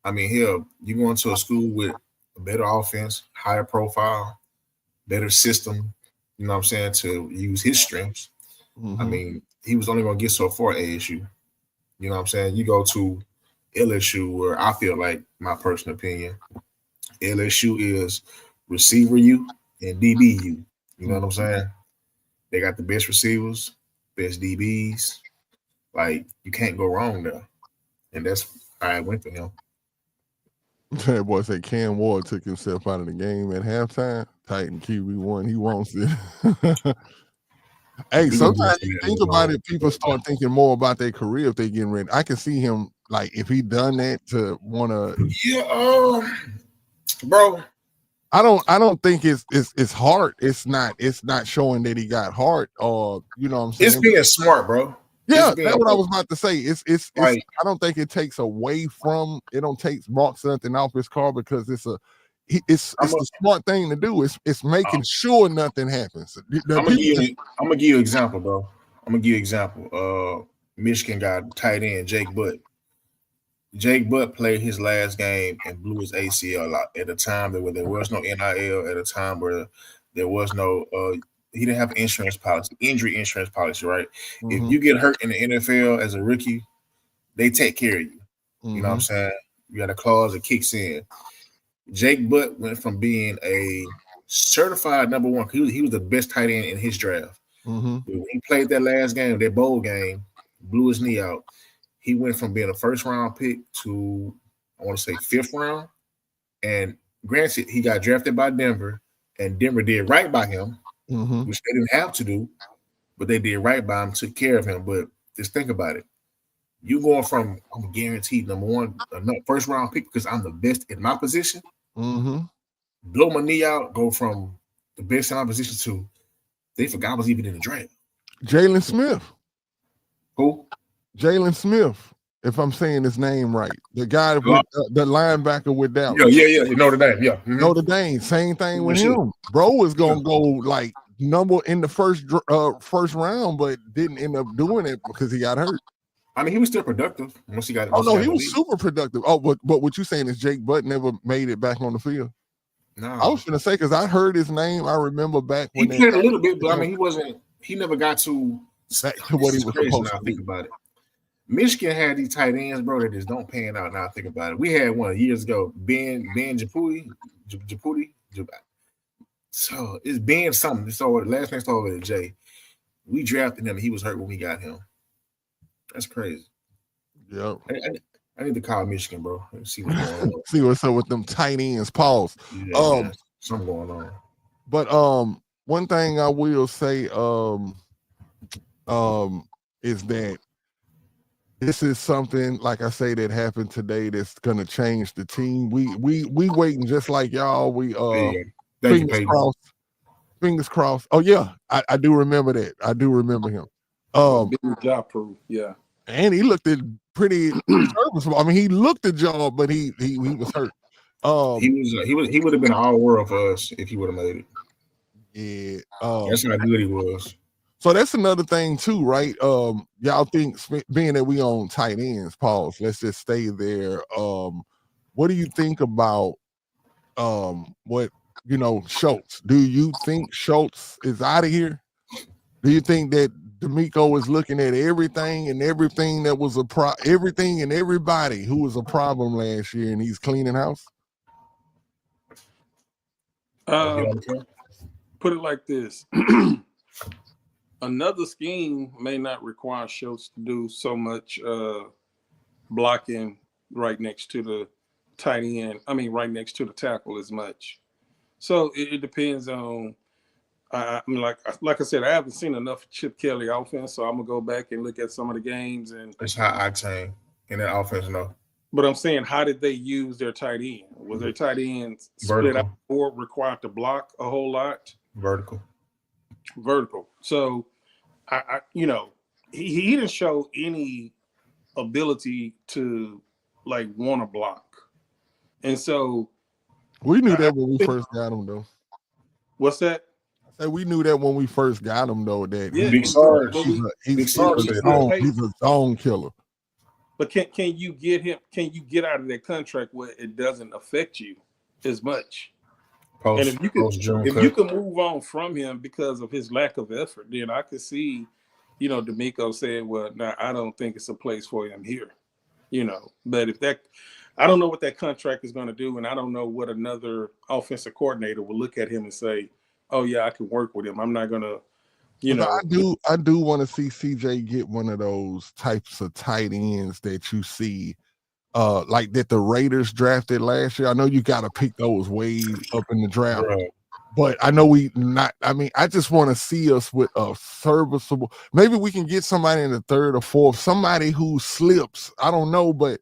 I mean, hell, you going to a school with a better offense, higher profile, better system, you know what I'm saying, to use his strengths. I mean, he was only going to get so far at ASU. You know what I'm saying? You go to LSU, where I feel like, my personal opinion, LSU is receiver U and DB U. You know what I'm saying? They got the best receivers, best DBs. Like, you can't go wrong there. And that's how I went for him.
That boy said Cam Ward took himself out of the game at halftime. Titan QB1, he wants it. Hey, sometimes you think about it, people start thinking more about their career if they getting ready. I can see him, like, if he done that to want to.
Yeah, bro.
I don't think it's heart. It's not showing that he got heart, or you know what I'm saying.
It's being smart, bro.
Yeah, that's what I was about to say. It's
like,
I don't think it takes away from, it don't take mark something off his car, because it's a smart thing to do. It's making sure nothing happens.
I'm gonna give you an example, bro. I'm gonna give you an example. Michigan got tight end Jake Butt. Jake Butt played his last game and blew his ACL out at a time where there was no NIL, at a time where there was no he didn't have insurance policy, injury insurance policy, right? If you get hurt in the NFL as a rookie, they take care of you. You know what I'm saying? You got a clause that kicks in. Jake Butt went from being a certified number one. He was the best tight end in his draft. When he played that last game, that bowl game, blew his knee out. He went from being a first-round pick to, I want to say, 5th round. And granted, he got drafted by Denver, and Denver did right by him, which they didn't have to do, but they did right by him, took care of him. But just think about it. You going from, I'm guaranteed number one, first-round pick because I'm the best in my position, blow my knee out, go from the best in my position to, they forgot I was even in the draft.
Jalen Smith.
Who?
Jalen Smith, if I'm saying his name right. The guy with the linebacker with Dallas.
Yeah. Notre Dame, yeah.
Notre Dame, same thing with him. Bro is going to go like number in the first round, but didn't end up doing it because he got hurt.
I mean, he was still productive once he got.
Oh no, he was super productive. Oh, but what you saying is Jake Butt never made it back on the field.
No,
I was gonna say, because I heard his name. I remember back when
he played a little bit, but I mean, he never got to
back to what he was supposed to
think about it. Michigan had these tight ends, bro, that just don't pan out. Now I think about it. We had one years ago, Ben Japuti. So it's Ben something. So last name started with a J. We drafted him. He was hurt when we got him. That's crazy.
Yep.
I need to call Michigan, bro. See what's going on.
See what's up with them tight ends. Pause.
Yeah, something going on.
But one thing I will say is that this is something, like I say, that happened today that's gonna change the team. We waiting just like y'all. We fingers crossed Fingers crossed. Oh yeah, I do remember that. I do remember him.
Big job proof. Yeah.
And he looked at pretty serviceable. I mean, he looked the job, but he was hurt.
He would have been all world for us if he would have made it.
Yeah.
That's how good he was.
So that's another thing too, right? Y'all think, being that we own tight ends, pause. Let's just stay there. What do you think about what Schultz? Do you think Schultz is out of here? Do you think that D'Amico is looking at everything that was everything and everybody who was a problem last year, and he's cleaning house?
Put it like this. Another scheme may not require Schultz to do so much blocking right next to the tight end. I mean, right next to the tackle as much. So it depends on. I mean, like I said, I haven't seen enough Chip Kelly offense, so I'm gonna go back and look at some of the games. And
it's high octane in that offense, no.
But I'm saying, how did they use their tight end? Was their tight end split out or required to block a whole lot?
Vertical.
So, I he didn't show any ability to want to block, and so
we knew that when we first got him, though.
What's that?
We knew that when we first got him, though. That
Big Sarge,
he's a zone killer.
But can you get him? Can you get out of that contract where it doesn't affect you as much? And if you can move on from him because of his lack of effort, then I could see, D'Amico saying, "Well, now I don't think it's a place for him here." But if I don't know what that contract is going to do, and I don't know what another offensive coordinator will look at him and say, "Oh yeah, I can work with him." I'm not going to.
I do want to see CJ get one of those types of tight ends that you see, like that the Raiders drafted last year. I know you got to pick those way up in the draft, but I know I just want to see us with a serviceable. Maybe we can get somebody in the third or fourth, somebody who slips. I don't know, but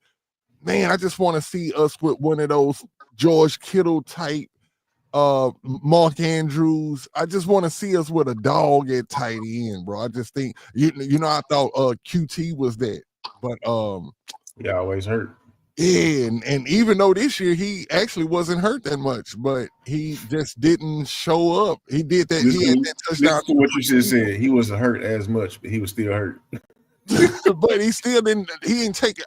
man, I just want to see us with one of those George Kittle type. Mark Andrews. I just want to see us with a dog at tight end, bro. I just think I thought QT was that, but
he always hurt.
Yeah, and even though this year he actually wasn't hurt that much, but he just didn't show up. He did that. He had that touchdown.
Listen to what you just said. He wasn't hurt as much, but he was still hurt.
But he still didn't. He didn't take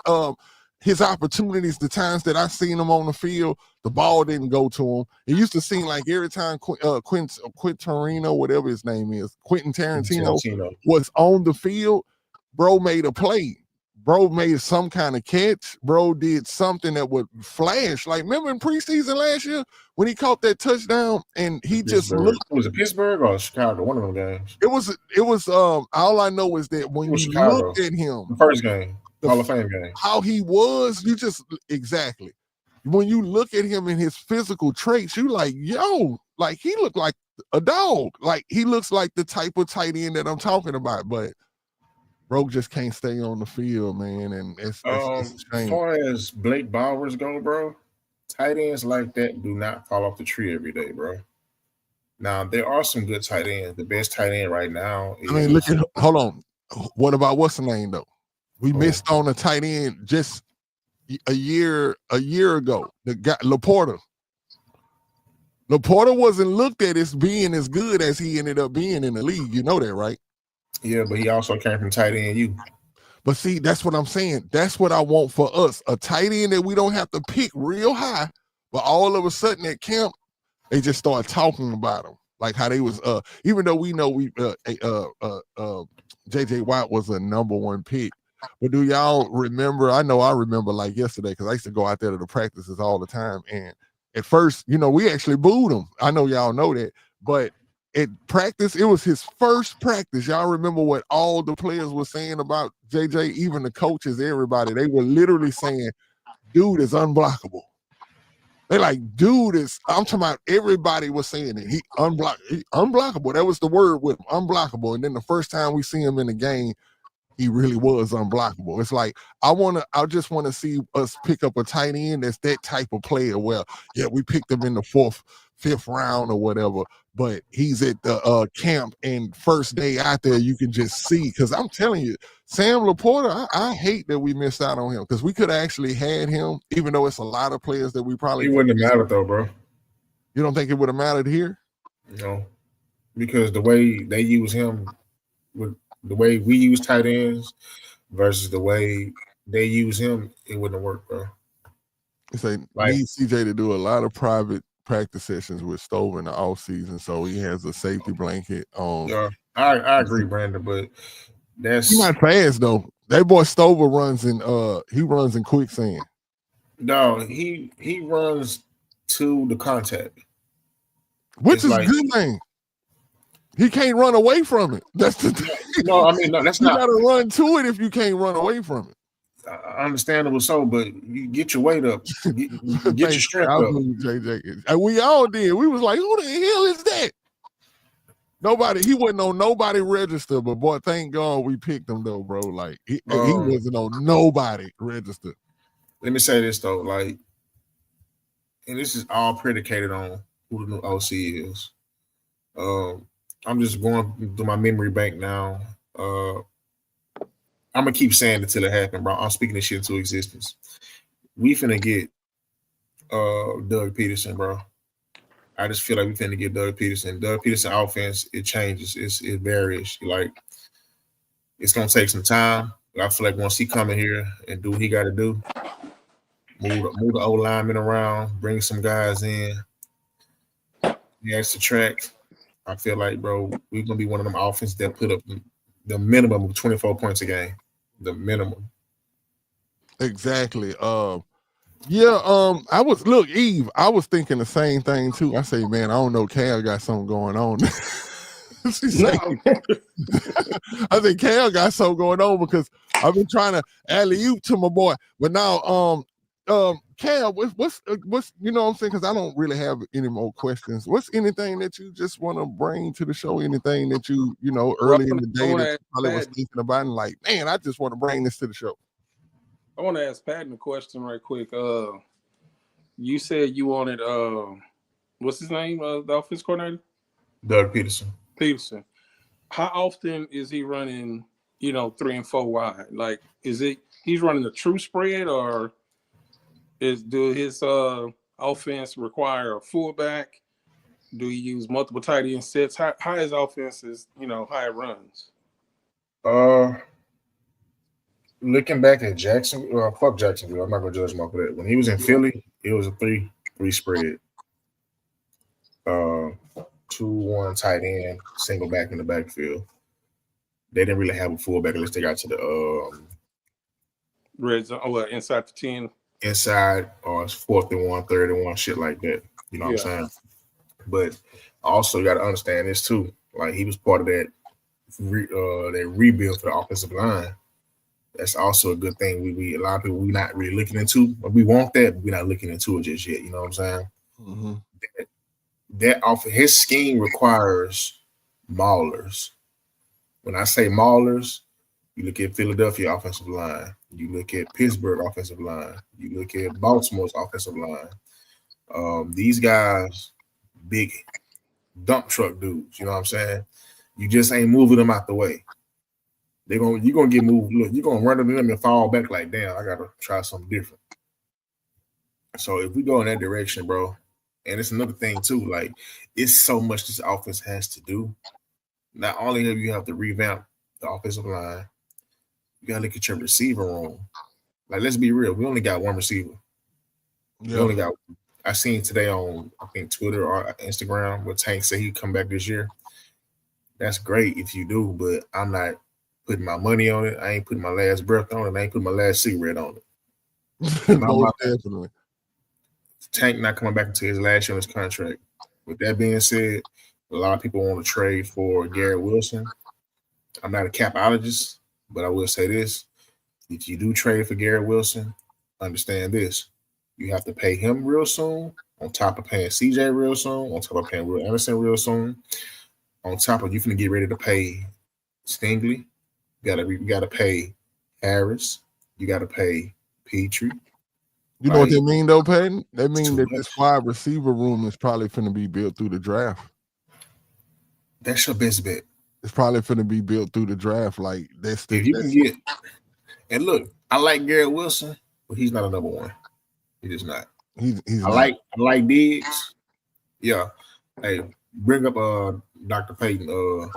his opportunities. The times that I seen him on the field, the ball didn't go to him. It used to seem like every time Quentin Tarantino, whatever his name is, Quentin Tarantino was on the field, bro made a play. Bro made some kind of catch. Bro did something that would flash. Like, remember in preseason last year when he caught that touchdown and he just looked.
Was it Pittsburgh or Chicago? One of them games.
It was. All I know is that when you looked at him,
the first game, Hall of Fame game,
how he was, you just exactly. When you look at him and his physical traits, you like, yo, like he looked like a dog. Like he looks like the type of tight end that I'm talking about, but. Bro just can't stay on the field, man, and it's a shame.
As far as Blake Bowers go, bro, tight ends like that do not fall off the tree every day, bro. Now, there are some good tight ends. The best tight end right now is...
hold on. What about what's the name, though? We missed on a tight end just a year ago. The guy, Laporta. Laporta wasn't looked at as being as good as he ended up being in the league. You know that, right?
Yeah, but he also came from tight end U.
But see, that's what I'm saying. That's what I want for us. A tight end that we don't have to pick real high, but all of a sudden at camp, they just start talking about him. Like how they was, even though we know J.J. Watt was a number one pick. But do y'all remember? I know I remember like yesterday because I used to go out there to the practices all the time. And at first, we actually booed him. I know y'all know that. But at practice, it was his first practice. Y'all remember what all the players were saying about JJ, even the coaches, everybody. They were literally saying, dude is unblockable. They like, dude is, I'm talking about everybody was saying it. He unblockable. That was the word with him, unblockable. And then the first time we see him in the game, he really was unblockable. It's like, I just want to see us pick up a tight end that's that type of player where, yeah, we picked him in the 5th round or whatever, but he's at the camp and first day out there, you can just see. Because I'm telling you, Sam Laporta, I hate that we missed out on him because we could have actually had him, even though it's a lot of players that we probably.
It wouldn't have mattered though, bro.
You don't think it would have mattered here?
No, because the way they use him, with the way we use tight ends versus the way they use him, it wouldn't have worked, bro.
It's like need CJ to do a lot of private practice sessions with Stover in the off season, so he has a safety blanket on.
Yeah, I agree, Brandon, but that's
he's not fast though. That boy Stover runs in quicksand.
No, he runs to the contact,
which it's is like, a good thing. He can't run away from it. That's the thing.
No, I mean, no, that's not.
You got to run to it if you can't run away from it.
Understandable, so, but you get your weight up, get your strength up.
JJ. We all did. We was like, who the hell is that? Nobody. He wasn't on nobody register, but boy, thank God we picked him though, bro. Like he wasn't on nobody register.
Let me say this though, like, and this is all predicated on who the new OC is. I'm just going through my memory bank now. I'm gonna keep saying it till it happens, bro. I'm speaking this shit into existence. We finna get Doug Peterson, bro. I just feel like we finna get Doug Peterson. Doug Peterson offense, it changes. It varies. Like, it's gonna take some time. But I feel like once he come in here and do what he got to do, move the old lineman around, bring some guys in, the extra track. I feel like, bro, we're gonna be one of them offenses that put up the minimum of 24 points a game. The minimum.
Exactly. I was thinking the same thing too. I say, man, I don't know, Cal got something going on. I think Cal got something going on because I've been trying to alley-oop to my boy. But now Cal, what's you know what I'm saying? Because I don't really have any more questions. What's anything that you just want to bring to the show? Anything that you know early in the day that you probably was thinking about and like, man, I just want to bring this to the show.
I want to ask Patton a question right quick. You said you wanted what's his name? The offense coordinator?
Doug Peterson.
How often is he running, 3 and 4 wide? Like, he's running a true spread, or do his offense require a fullback? Do he use multiple tight end sets? How his offense is, how it runs?
Looking back at Jacksonville, fuck Jacksonville. I'm not gonna judge him off of that. When he was in Philly, it was a 3-3 spread. 2-1 tight end, single back in the backfield. They didn't really have a fullback unless they got to the
red zone, inside the 10.
Inside, or 4th and 1, 3rd and 1, shit like that. You know what I'm saying? But also you got to understand this too. Like, he was part of that rebuild for the offensive line. That's also a good thing. We a lot of people we're not really looking into. But we want that, but we're not looking into it just yet. You know what I'm saying?
Mm-hmm.
That his scheme requires maulers. When I say maulers, you look at Philadelphia offensive line, you look at Pittsburgh offensive line, you look at Baltimore's offensive line. These guys, big dump truck dudes. You know what I'm saying? You just ain't moving them out the way. You're gonna get moved. Look, you're gonna run into them and fall back like, damn, I gotta try something different. So if we go in that direction, bro. And it's another thing too, like, it's so much this offense has to do. Not only do you have to revamp the offensive line, you gotta look at your receiver room. Like, let's be real, we only got one receiver. Yeah. We only got. I seen today on, I think, Twitter or Instagram where Tank said he'd come back this year. That's great if you do, but I'm not putting my money on it. I ain't putting my last breath on it. I ain't putting my last cigarette on it.
Most definitely.
Tank not coming back into his last year on his contract. With that being said, a lot of people want to trade for Garrett Wilson. I'm not a capologist, but I will say this. If you do trade for Garrett Wilson, understand this. You have to pay him real soon, on top of paying CJ real soon, on top of paying Will Anderson real soon, on top of you finna get ready to pay Stingley. You gotta pay Harris. You gotta pay Petrie.
You know what they mean though, Patton? They mean that
much.
this wide receiver room is probably finna be built through the draft.
That's your best bet.
It's probably finna be built through the draft. Like that's the
if you can get. And look, I like Garrett Wilson, but he's not a number one. He is not.
He's
I like Diggs. Yeah. Hey, bring up Dr. Payton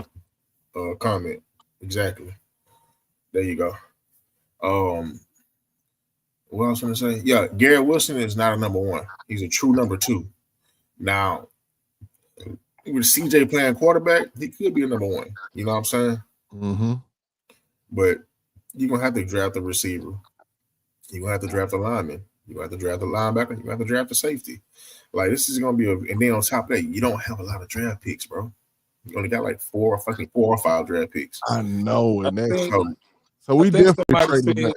comment. Exactly. There you go. What else was I gonna say? Yeah, Garrett Wilson is not a number one. He's a true number two. Now, with CJ playing quarterback, he could be a number one. You know what I'm saying?
Mm-hmm.
But you're gonna have to draft a receiver. You're gonna have to draft a lineman. You're gonna have to draft a linebacker. You're gonna have to draft a safety. Like this is gonna be and then on top of that, you don't have a lot of draft picks, bro. You only got like 4 or 5 draft picks.
I know, and that's
so
we definitely traded back.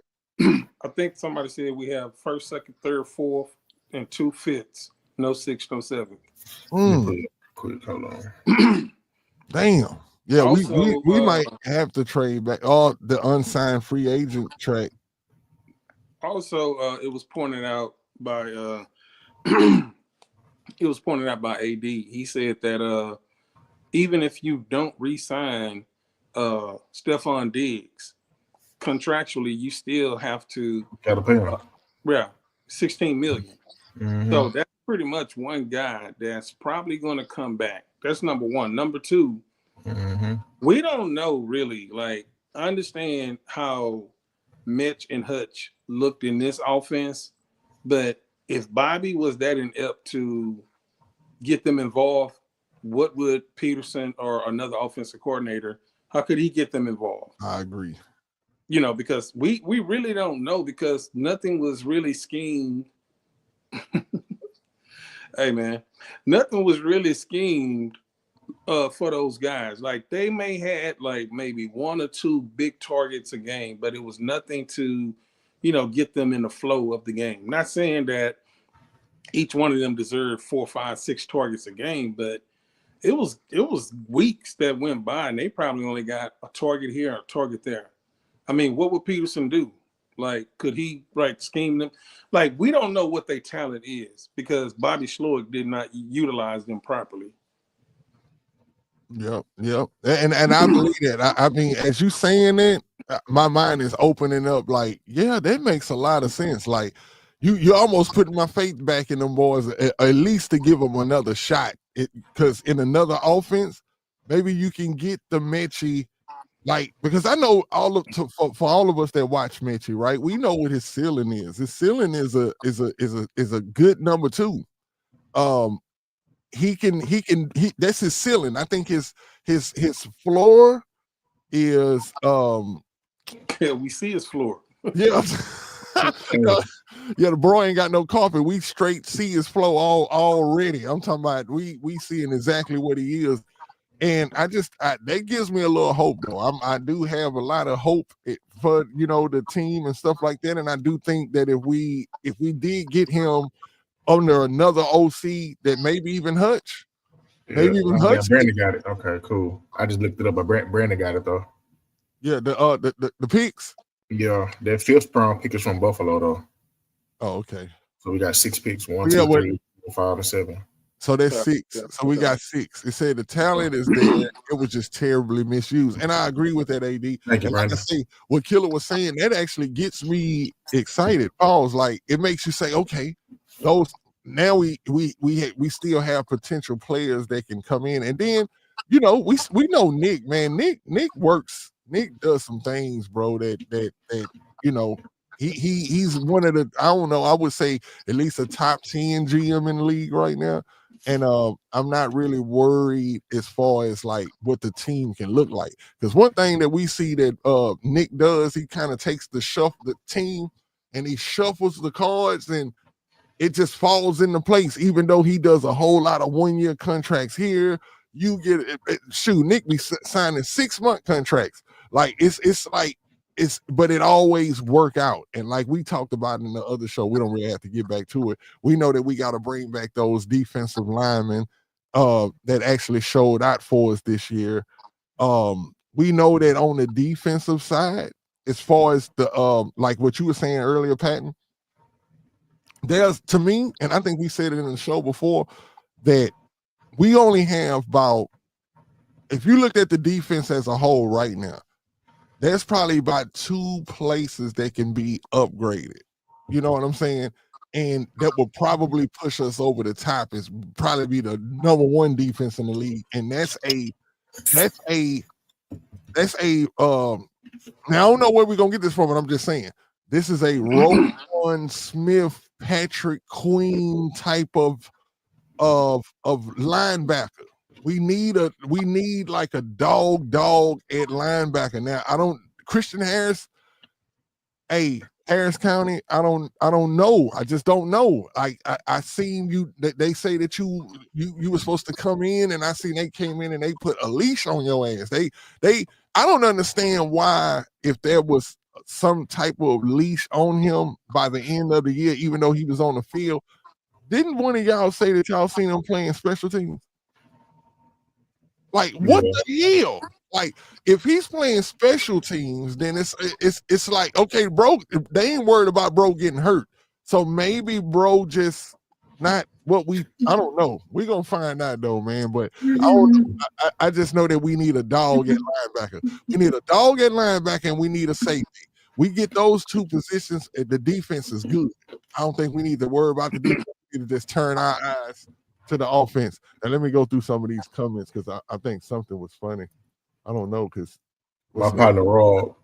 I think somebody said we have first, second, third, fourth, and 2 fifths. No 6, no 7.
Quick, hold on.
Damn. Yeah,
also,
we might have to trade back all the unsigned free agent track.
Also, it was pointed out by AD. He said that even if you don't re-sign Stephon Diggs, contractually you still have to
gotta pay him.
$16 million.
Mm-hmm.
So that's pretty much one guy that's probably going to come back. That's number one. Number two, we don't know really. Like, I understand how Mitch and Hutch looked in this offense, but if Bobby was that inept to get them involved, what would Peterson or another offensive coordinator, how could he get them involved?
I agree.
You know, because we really don't know, because nothing was really schemed. Hey, man, nothing was really schemed for those guys. Like, they may had like maybe 1 or 2 big targets a game, but it was nothing to, you know, get them in the flow of the game. Not saying that each one of them deserved 4, 5, 6 targets a game, but it was weeks that went by and they probably only got a target here, a target there. I mean, what would Peterson do? Like, could he scheme them? Like, we don't know what their talent is because Bobby Slowik did not utilize them properly.
Yep. And I believe that. I mean, as you saying it, my mind is opening up. Like, yeah, that makes a lot of sense. Like, you almost putting my faith back in them boys, at least to give them another shot. Because in another offense, maybe you can get the Mechie. Like, because I know for all of us that watch Mechie, right? We know what his ceiling is. His ceiling is a good number 2. He that's his ceiling. I think his floor is
Yeah, we see his floor.
Yeah. Yeah, the bro ain't got no carpet. We straight see his flow already. I'm talking about we seeing exactly what he is. And that gives me a little hope though. I do have a lot of hope for, you know, the team and stuff like that. And I do think that if we did get him under another OC, that maybe even Hutch. Maybe even Hutch.
Brandon got it. Okay, cool. I just looked it up, but Brandon got it though.
Yeah, the picks.
Yeah, that 5th round pick is from Buffalo though.
Oh, okay.
So we got 6 picks: 1, 2, 3, 4, 5, and 7.
So that's 6. So we got 6. It said the talent is there. It was just terribly misused. And I agree with that, AD.
Thank you,
like I say, what Killer was saying, that actually gets me excited. Pause. Like, it makes you say, okay, those now we still have potential players that can come in. And then, you know, we know Nick, man. Nick works. Nick does some things, bro, that you know, he's one of the, I don't know, I would say at least a top 10 GM in the league right now. And I'm not really worried as far as like what the team can look like. Because one thing that we see that Nick does, he kind of takes the team and he shuffles the cards and it just falls into place, even though he does a whole lot of 1-year contracts here. You get Nick be signing 6-month contracts. Like but it always work out. And like we talked about in the other show, we don't really have to get back to it. We know that we got to bring back those defensive linemen that actually showed out for us this year. We know that on the defensive side, as far as the like what you were saying earlier, Patton, there's, to me, and I think we said it in the show before, that we only have about, if you looked at the defense as a whole right now, there's probably about 2 places that can be upgraded. You know what I'm saying? And that will probably push us over the top. Is probably be the number 1 defense in the league, and that's a now I don't know where we're gonna get this from, but I'm just saying this is a Roquan Smith, Patrick Queen type of linebacker. We need like a dog at linebacker. Now Christian Harris, Harris County, I don't know. I just don't know. I seen you, they say that you were supposed to come in, and I seen they came in and they put a leash on your ass. I don't understand why, if there was some type of leash on him by the end of the year, even though he was on the field. Didn't one of y'all say that y'all seen him playing special teams? Like, what the hell? Like, if he's playing special teams, then it's like, okay, bro, they ain't worried about bro getting hurt. So maybe bro just not what I don't know. We're gonna find out though, man. But I just know that we need a dog at linebacker. We need a dog at linebacker, and we need a safety. We get those 2 positions, the defense is good. I don't think we need to worry about the defense. We need to just turn our eyes to the offense. And let me go through some of these comments, because I think something was funny. I don't know, because
my partner Rob.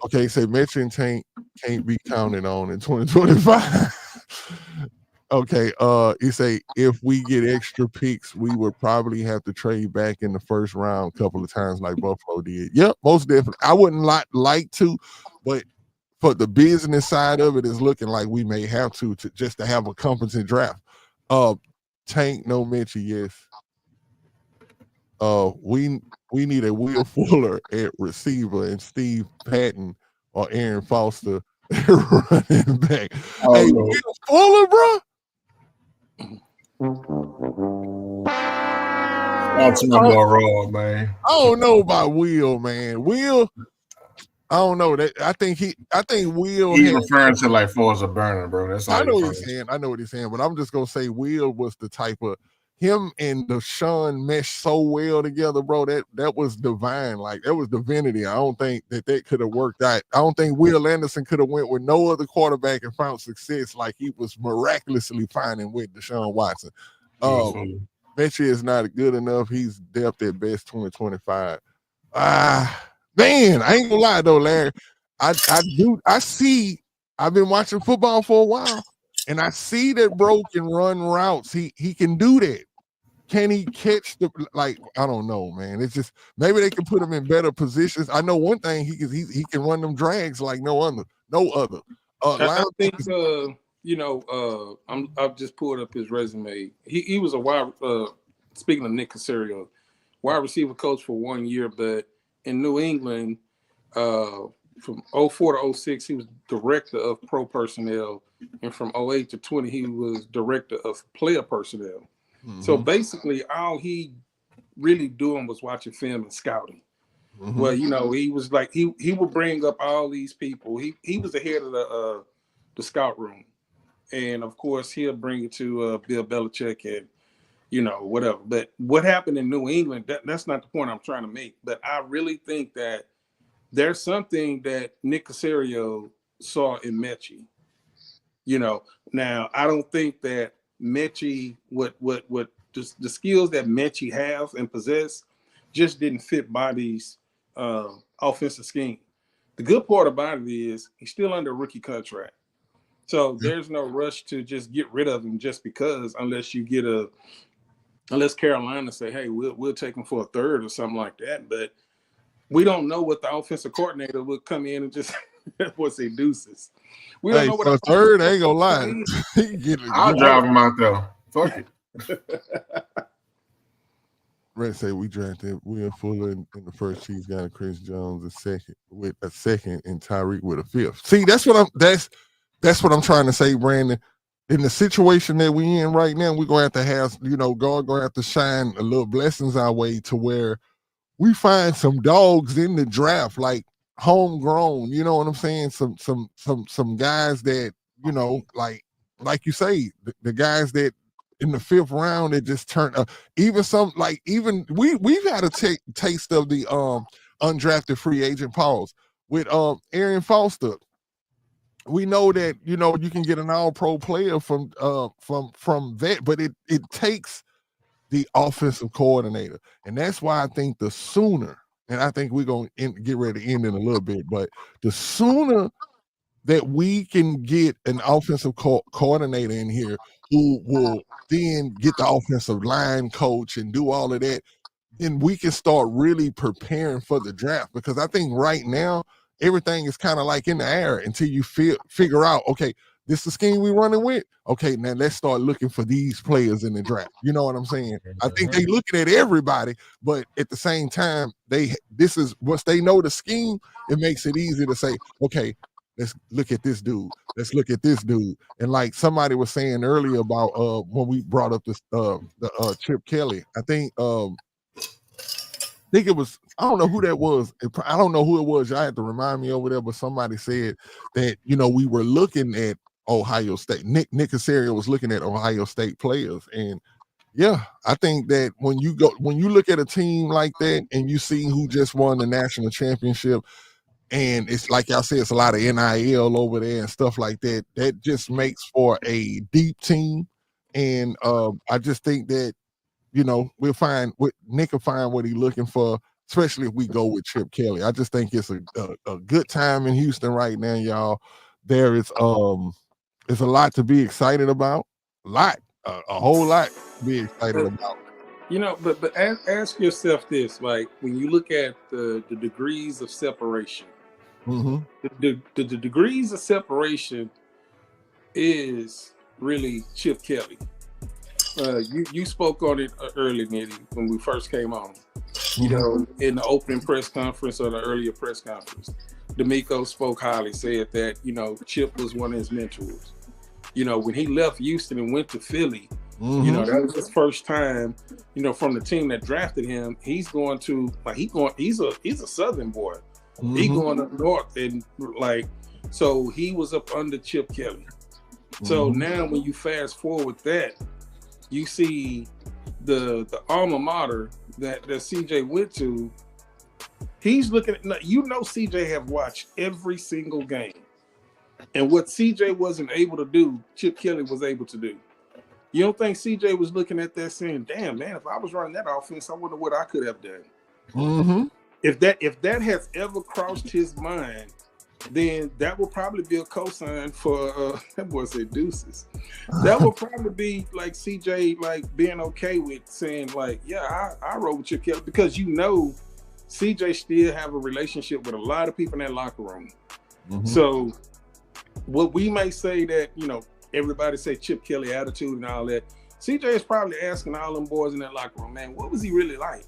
Okay, say Metro and Tank can't be counted on in 2025. Okay, you say if we get extra picks, we would probably have to trade back in the first round a couple of times like Buffalo did. Yep, most definitely. I wouldn't like to, but for the business side of it, is looking like we may have to just to have a competent draft. Tank, no mention, yes. We need a Will Fuller at receiver and Steve Patton or Aaron Foster running back.
Oh,
hey,
no.
Will Fuller, bro.
That's my boy Rob, man.
I don't know about Will, man. Will, I don't know. I think Will.
He's referring to like Forza Burner, bro. That's all
I know what he's saying. I know what he's saying, but I'm just gonna say Will was the type of, him and Deshaun meshed so well together, bro. That was divine. Like, that was divinity. I don't think that could have worked out. I don't think Will Anderson could have went with no other quarterback and found success like he was miraculously finding with Deshaun Watson. Metri is not good enough. He's depth at best 2025. Man, I ain't gonna lie though, Larry. I see. I've been watching football for a while, and I see that bro can run routes. He can do that. Can he catch I don't know, man. It's just, maybe they can put him in better positions. I know one thing, he can run them drags like no other.
I think I've just pulled up his resume. He was a wide speaking of Nick Caserio, wide receiver coach for 1 year, but in New England, from 04 to 06, he was director of pro personnel, and from 08 to 20, he was director of player personnel. Mm-hmm. So basically, all he really doing was watching film and scouting. Mm-hmm. Well, he was like he would bring up all these people. He was the head of the scout room, and of course, he'll bring it to Bill Belichick and whatever. But what happened in New England? That's not the point I'm trying to make. But I really think that there's something that Nick Caserio saw in Mechie. Now I don't think that Mechie, what the skills that Mechie has and possess, just didn't fit Body's offensive scheme. The good part about it is he's still under a rookie contract, so there's no rush to just get rid of him just because, unless Carolina say, hey, we'll take him for a third or something like that. But we don't know what the offensive coordinator would come in and just what's say deuces. We don't know what
a third. I ain't gonna lie.
I'll drive him out there. Fuck it.
Red say we drafted Will Fuller in the first. He's got Chris Jones with a second, and Tyreek with a fifth. See, that's what I'm trying to say, Brandon. In the situation that we in right now, we're gonna have God gonna have to shine a little blessings our way to where we find some dogs in the draft, like homegrown. You know what I'm saying? Some guys that like like you say, the guys that in the 5th round that just turned even some like even we've had a taste of the undrafted free agent pause with Arian Foster. We know that you can get an all-pro player from that, but it takes the offensive coordinator, and that's why I think the sooner, and I think we're gonna get ready to end in a little bit, but the sooner that we can get an offensive coordinator in here who will then get the offensive line coach and do all of that, then we can start really preparing for the draft. Because I think right now everything is kind of like in the air until you figure out, okay, this is the scheme we're running with. Okay, now let's start looking for these players in the draft. You know what I'm saying? I think they looking at everybody, but at the same time, this is once they know the scheme, it makes it easy to say, okay, let's look at this dude. Let's look at this dude. And like somebody was saying earlier about when we brought up this the Chip Kelly, I think it was, I don't know who that was. I don't know who it was. Y'all had to remind me over there, but somebody said that, we were looking at Ohio State. Nick Casario was looking at Ohio State players. And yeah, I think that when you look at a team like that and you see who just won the national championship, and it's like y'all said, it's a lot of NIL over there and stuff like that, that just makes for a deep team. And I just think that, we'll find Nick will find what he's looking for, especially if we go with Chip Kelly. I just think it's a good time in Houston right now, y'all. There is there's a lot to be excited about. A whole lot to be excited about.
But ask yourself this: like when you look at the degrees of separation, the degrees of separation is really Chip Kelly. You spoke on it early, Nitty, when we first came on. In the opening press conference or the earlier press conference, D'Amico spoke highly, said that Chip was one of his mentors. When he left Houston and went to Philly, that was his first time. From the team that drafted him, he's going to he's a Southern boy. He going up north and so he was up under Chip Kelly. So now when you fast forward that, you see the alma mater that CJ went to. He's looking at, CJ have watched every single game, and what CJ wasn't able to do, Chip Kelly was able to do. You don't think CJ was looking at that saying, "Damn, man, if I was running that offense, I wonder what I could have done." If that has ever crossed his mind, then that will probably be a cosign for that boy said deuces. That will probably be like CJ being okay with saying I roll with Chip Kelly, because CJ still have a relationship with a lot of people in that locker room. So what we may say that everybody say Chip Kelly attitude and all that, CJ is probably asking all them boys in that locker room, man, what was he really like?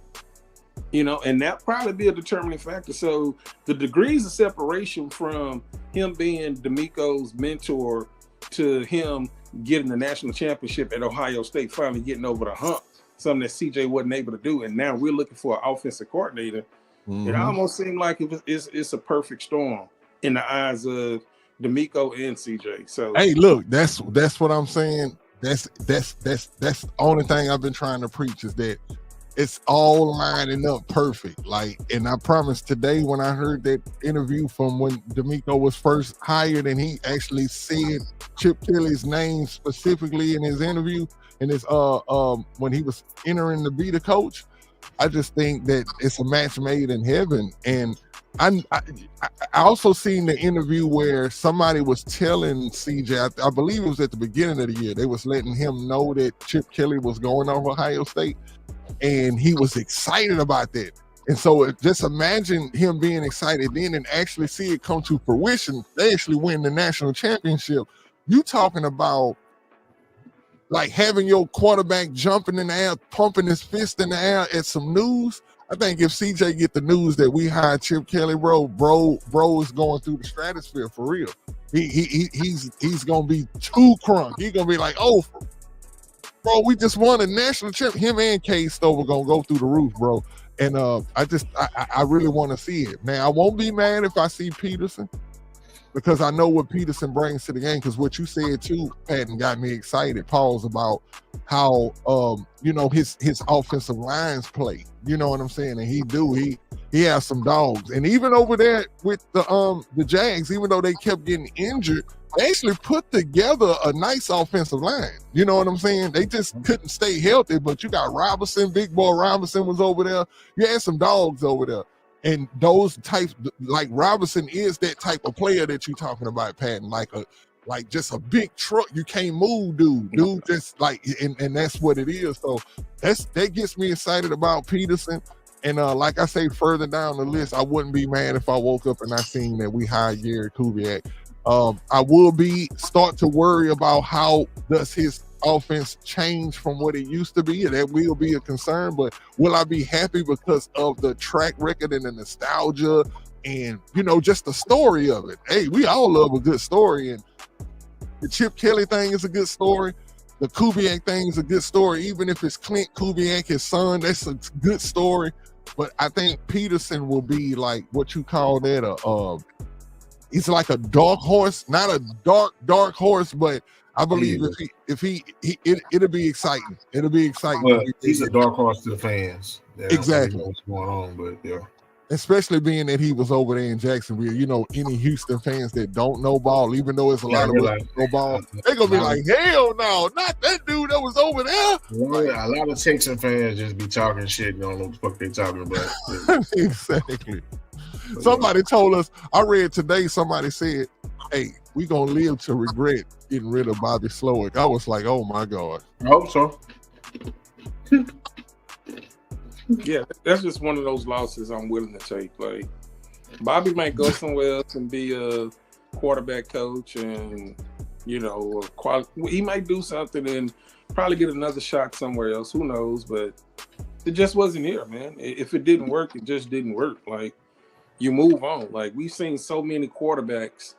And that probably be a determining factor. So the degrees of separation from him being D'Amico's mentor to him getting the national championship at Ohio State, finally getting over the hump, something that CJ wasn't able to do. And now we're looking for an offensive coordinator. It almost seemed like it's a perfect storm in the eyes of D'Amico and CJ. So
hey, look, that's what I'm saying. That's the only thing I've been trying to preach, is that it's all lining up perfect. And I promise today, when I heard that interview from when D'Amico was first hired, and he actually said Chip Kelly's name specifically in his interview, and his when he was entering to be the coach, I just think that it's a match made in heaven. And I also seen the interview where somebody was telling CJ, I believe it was at the beginning of the year, they was letting him know that Chip Kelly was going over Ohio State, and he was excited about that. And so just imagine him being excited then and actually see it come to fruition. They actually win the national championship. You talking about having your quarterback jumping in the air, pumping his fist in the air at some news. I think if CJ get the news that we hired Chip Kelly, bro is going through the stratosphere for real. He's gonna be too crunk. He's gonna be like, oh, bro, we just won a national champ. Him and K Stover gonna go through the roof, bro. And I really want to see it. Now, I won't be mad if I see Peterson. because I know what Peterson brings to the game. Because what you said too, Patton, got me excited. Pause about how his offensive lines play. You know what I'm saying? And he has some dogs. And even over there with the Jags, even though they kept getting injured, they actually put together a nice offensive line. You know what I'm saying? They just couldn't stay healthy. But you got Robinson, Big Boy Robinson was over there. You had some dogs over there. And those types, like Robinson is that type of player that you're talking about, Patton, like just a big truck. You can't move, dude just like, and that's what it is. So that gets me excited about Peterson. And like I say, further down the list, I wouldn't be mad if I woke up and I seen that we hired Gary Kubiak. I will start to worry about how does his offense change from what it used to be, and that will be a concern. But will I be happy because of the track record and the nostalgia and just the story of it? Hey, we all love a good story, and the Chip Kelly thing is a good story. The Kubiak thing is a good story. Even if it's Clint Kubiak, his son, that's a good story. But I think Peterson will be like what you call that he's like a dark horse, not a dark horse, but I believe it'll be exciting. It'll be exciting.
Well, he's a dark horse to the fans.
Exactly.
What's going on, but yeah.
Especially being that he was over there in Jacksonville. Any Houston fans that don't know ball, even though it's a lot of us that know ball, they're gonna be like, hell no, not that dude that was over there.
Yeah, a lot of Texan fans just be talking shit and don't know what the fuck they talking about.
Exactly. Somebody told us, I read today, somebody said, hey, we gonna live to regret getting rid of Bobby Slowik. I was like, oh my God.
I hope so.
Yeah, that's just one of those losses I'm willing to take. Like, Bobby might go somewhere else and be a quarterback coach, and he might do something and probably get another shot somewhere else. Who knows? But it just wasn't here, man. If it didn't work, it just didn't work. Like, you move on. Like, we've seen so many quarterbacks.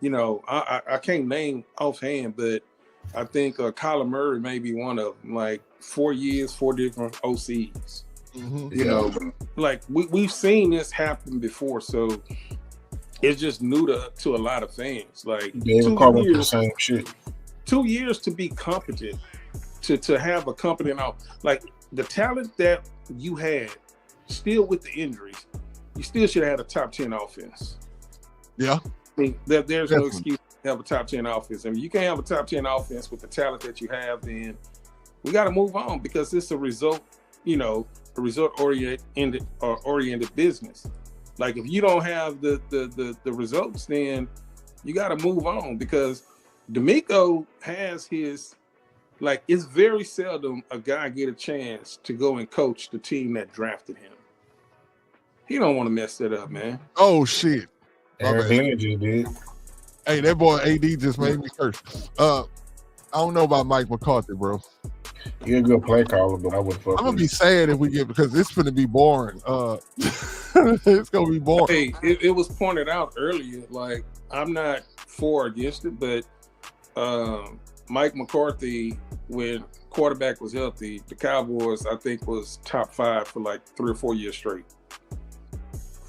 I can't name offhand, but I think Kyler Murray may be one of them. Like, 4 years, 4 different OCs.
Mm-hmm.
Like we've seen this happen before, so it's just new to a lot of fans. Like, 2 years,
the same shit.
2 years to be competent, to have a competent like the talent that you had, still with the injuries, you still should have had a top 10 offense.
Yeah.
I mean, there's no excuse to have a top 10 offense. I mean, you can't have a top 10 offense with the talent that you have, then we got to move on, because it's a result, a result-oriented business. Like, if you don't have the results, then you got to move on, because DeMeco has his, like, it's very seldom a guy get a chance to go and coach the team that drafted him. He don't want to mess that up, man.
Oh, shit.
Aaron Glenn just did.
Hey, that boy AD just made me curse. I don't know about Mike McCarthy, bro.
He's a good play caller, but I wouldn't fuck
I'm gonna be sad if we get, because it's gonna be boring. It's gonna be boring.
Hey, it was pointed out earlier. Like, I'm not for or against it, but Mike McCarthy, when quarterback was healthy, the Cowboys, I think, was top 5 for like 3 or 4 years straight.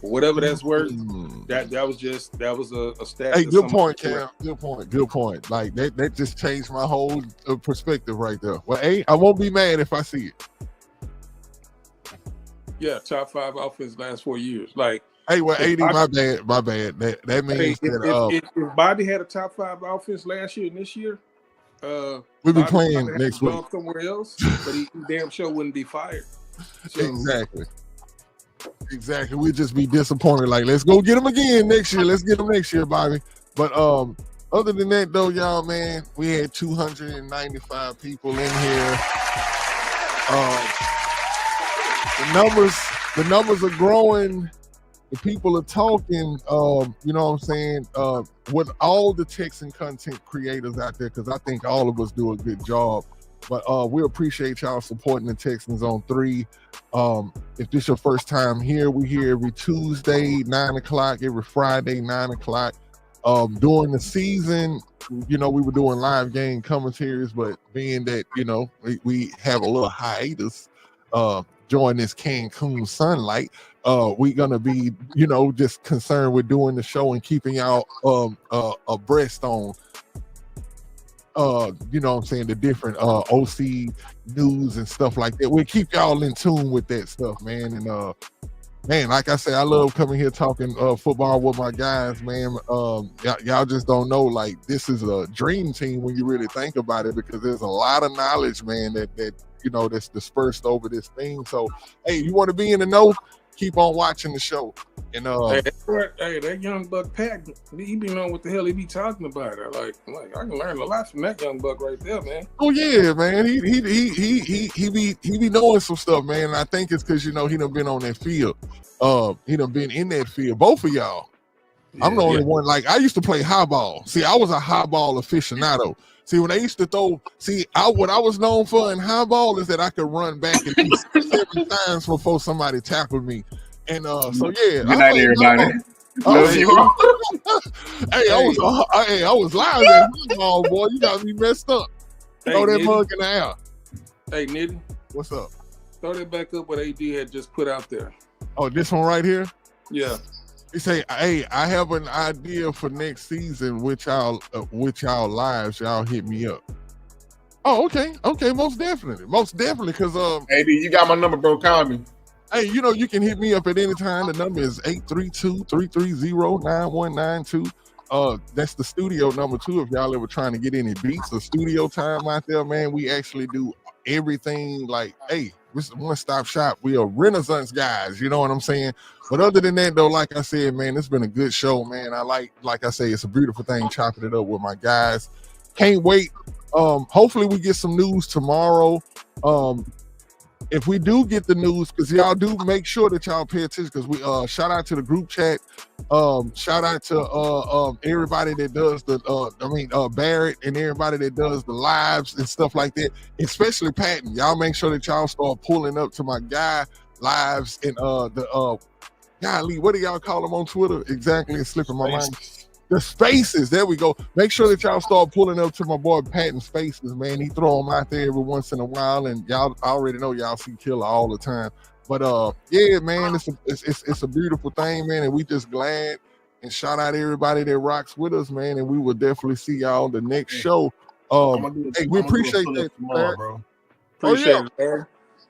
For whatever that's worth, that was a stat.
Hey, good point, Cam. Good point. Like, that just changed my whole perspective right there. Well, hey, I won't be mad if I see it.
Yeah, top 5 offense last 4 years. Like,
hey, well, AD, my bad. That means
if Bobby had a top 5 offense last year and this year,
we'll be playing next week
somewhere else, but he damn sure wouldn't be fired. So,
Exactly. We'd just be disappointed. Like, let's go get him again next year. Let's get him next year, Bobby. But other than that, though, y'all, man, we had 295 people in here. The numbers are growing. The people are talking. You know what I'm saying? With all the Texan content creators out there, because I think all of us do a good job. But we appreciate y'all supporting the Texans on 3. If this is your first time here, we here every Tuesday, 9 o'clock, every Friday, 9 o'clock. During the season, we were doing live game commentaries, but being that, we have a little hiatus, enjoying this Cancun sunlight. We're gonna be, just concerned with doing the show and keeping y'all abreast on what I'm saying, the different OC news and stuff like that. We'll keep y'all in tune with that stuff, man. And man, like I say, I love coming here talking football with my guys, man. Y'all just don't know, like, this is a dream team when you really think about it, because there's a lot of knowledge, man, that's dispersed over this thing. So, hey, you want to be in the know? Keep on watching the show. And
hey, that young buck Pat, he be knowing what the hell he be talking about. Like I can learn a lot from that young buck right there, man.
Oh yeah, man. He be knowing some stuff, man. And I think it's because he done been on that field. He done been in that field. Both of y'all. Yeah, I'm the only one. Like, I used to play high ball. See, I was a high ball aficionado. See, when I used to throw, what I was known for in high ball is that I could run back at least 7 times before somebody tackled me. And so yeah.
Good night, everybody.
Love you. I was live at high ball, boy. You got me messed up. Throw that mug in the air.
Hey, Nitty.
What's up?
Throw that back up what AD had just put out there.
Oh, this one right here?
Yeah.
He say, hey, I have an idea for next season, which y'all lives, y'all hit me up. Oh, okay, most definitely, because
AD, you got my number, bro. Call me.
Hey, you can hit me up at any time. The number is 832-330-9192. That's the studio number too. If y'all ever trying to get any beats or studio time out there, man, we actually do everything. Like, hey, this is one-stop shop. We are Renaissance guys, you know what I'm saying? But other than that, though, like I said, man, it's been a good show, man. I like I say, it's a beautiful thing chopping it up with my guys. Can't wait. Hopefully we get some news tomorrow. If we do get the news, because y'all do, make sure that y'all pay attention, because we shout out to the group chat. Shout out to everybody that does Barrett and everybody that does the lives and stuff like that, especially Patton. Y'all make sure that y'all start pulling up to my guy lives and golly, what do y'all call them on Twitter? Exactly, it's slipping my mind. The spaces, there we go. Make sure that y'all start pulling up to my boy Patton Spaces, man. He throw them out there every once in a while, and y'all already know y'all see Killer all the time. But yeah, man, it's a beautiful thing, man, and we just glad. And shout out everybody that rocks with us, man. And we will definitely see y'all on the next show. Hey, we appreciate that, tomorrow, bro.
Appreciate it, man.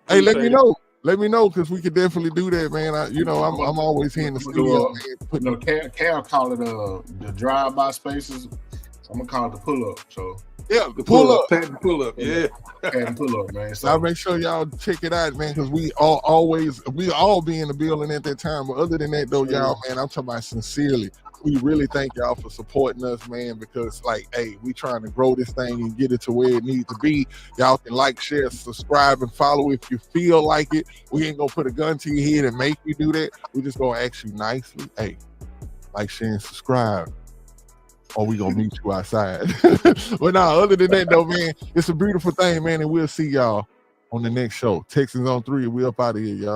Hey, let me know. Let me know, because we could definitely do that, man. I'm always here in the studio, man.
Cal call it the drive-by spaces. I'm gonna call it the pull-up. So
yeah, the pull-up.
Pull up. Yeah.
Pull-up, man. So
I'll make sure y'all check it out, man, because we all be in the building at that time. But other than that, though, y'all, man, I'm talking about sincerely. We really thank y'all for supporting us, man, because, like, hey, we trying to grow this thing and get it to where it needs to be. Y'all can like, share, subscribe, and follow if you feel like it. We ain't gonna put a gun to your head and make you do that. We just gonna ask you nicely, hey, like, share, and subscribe, or we gonna meet you outside. But nah, other than that, though, man, it's a beautiful thing, man, and we'll see y'all on the next show. Texans on 3, we up out of here, y'all.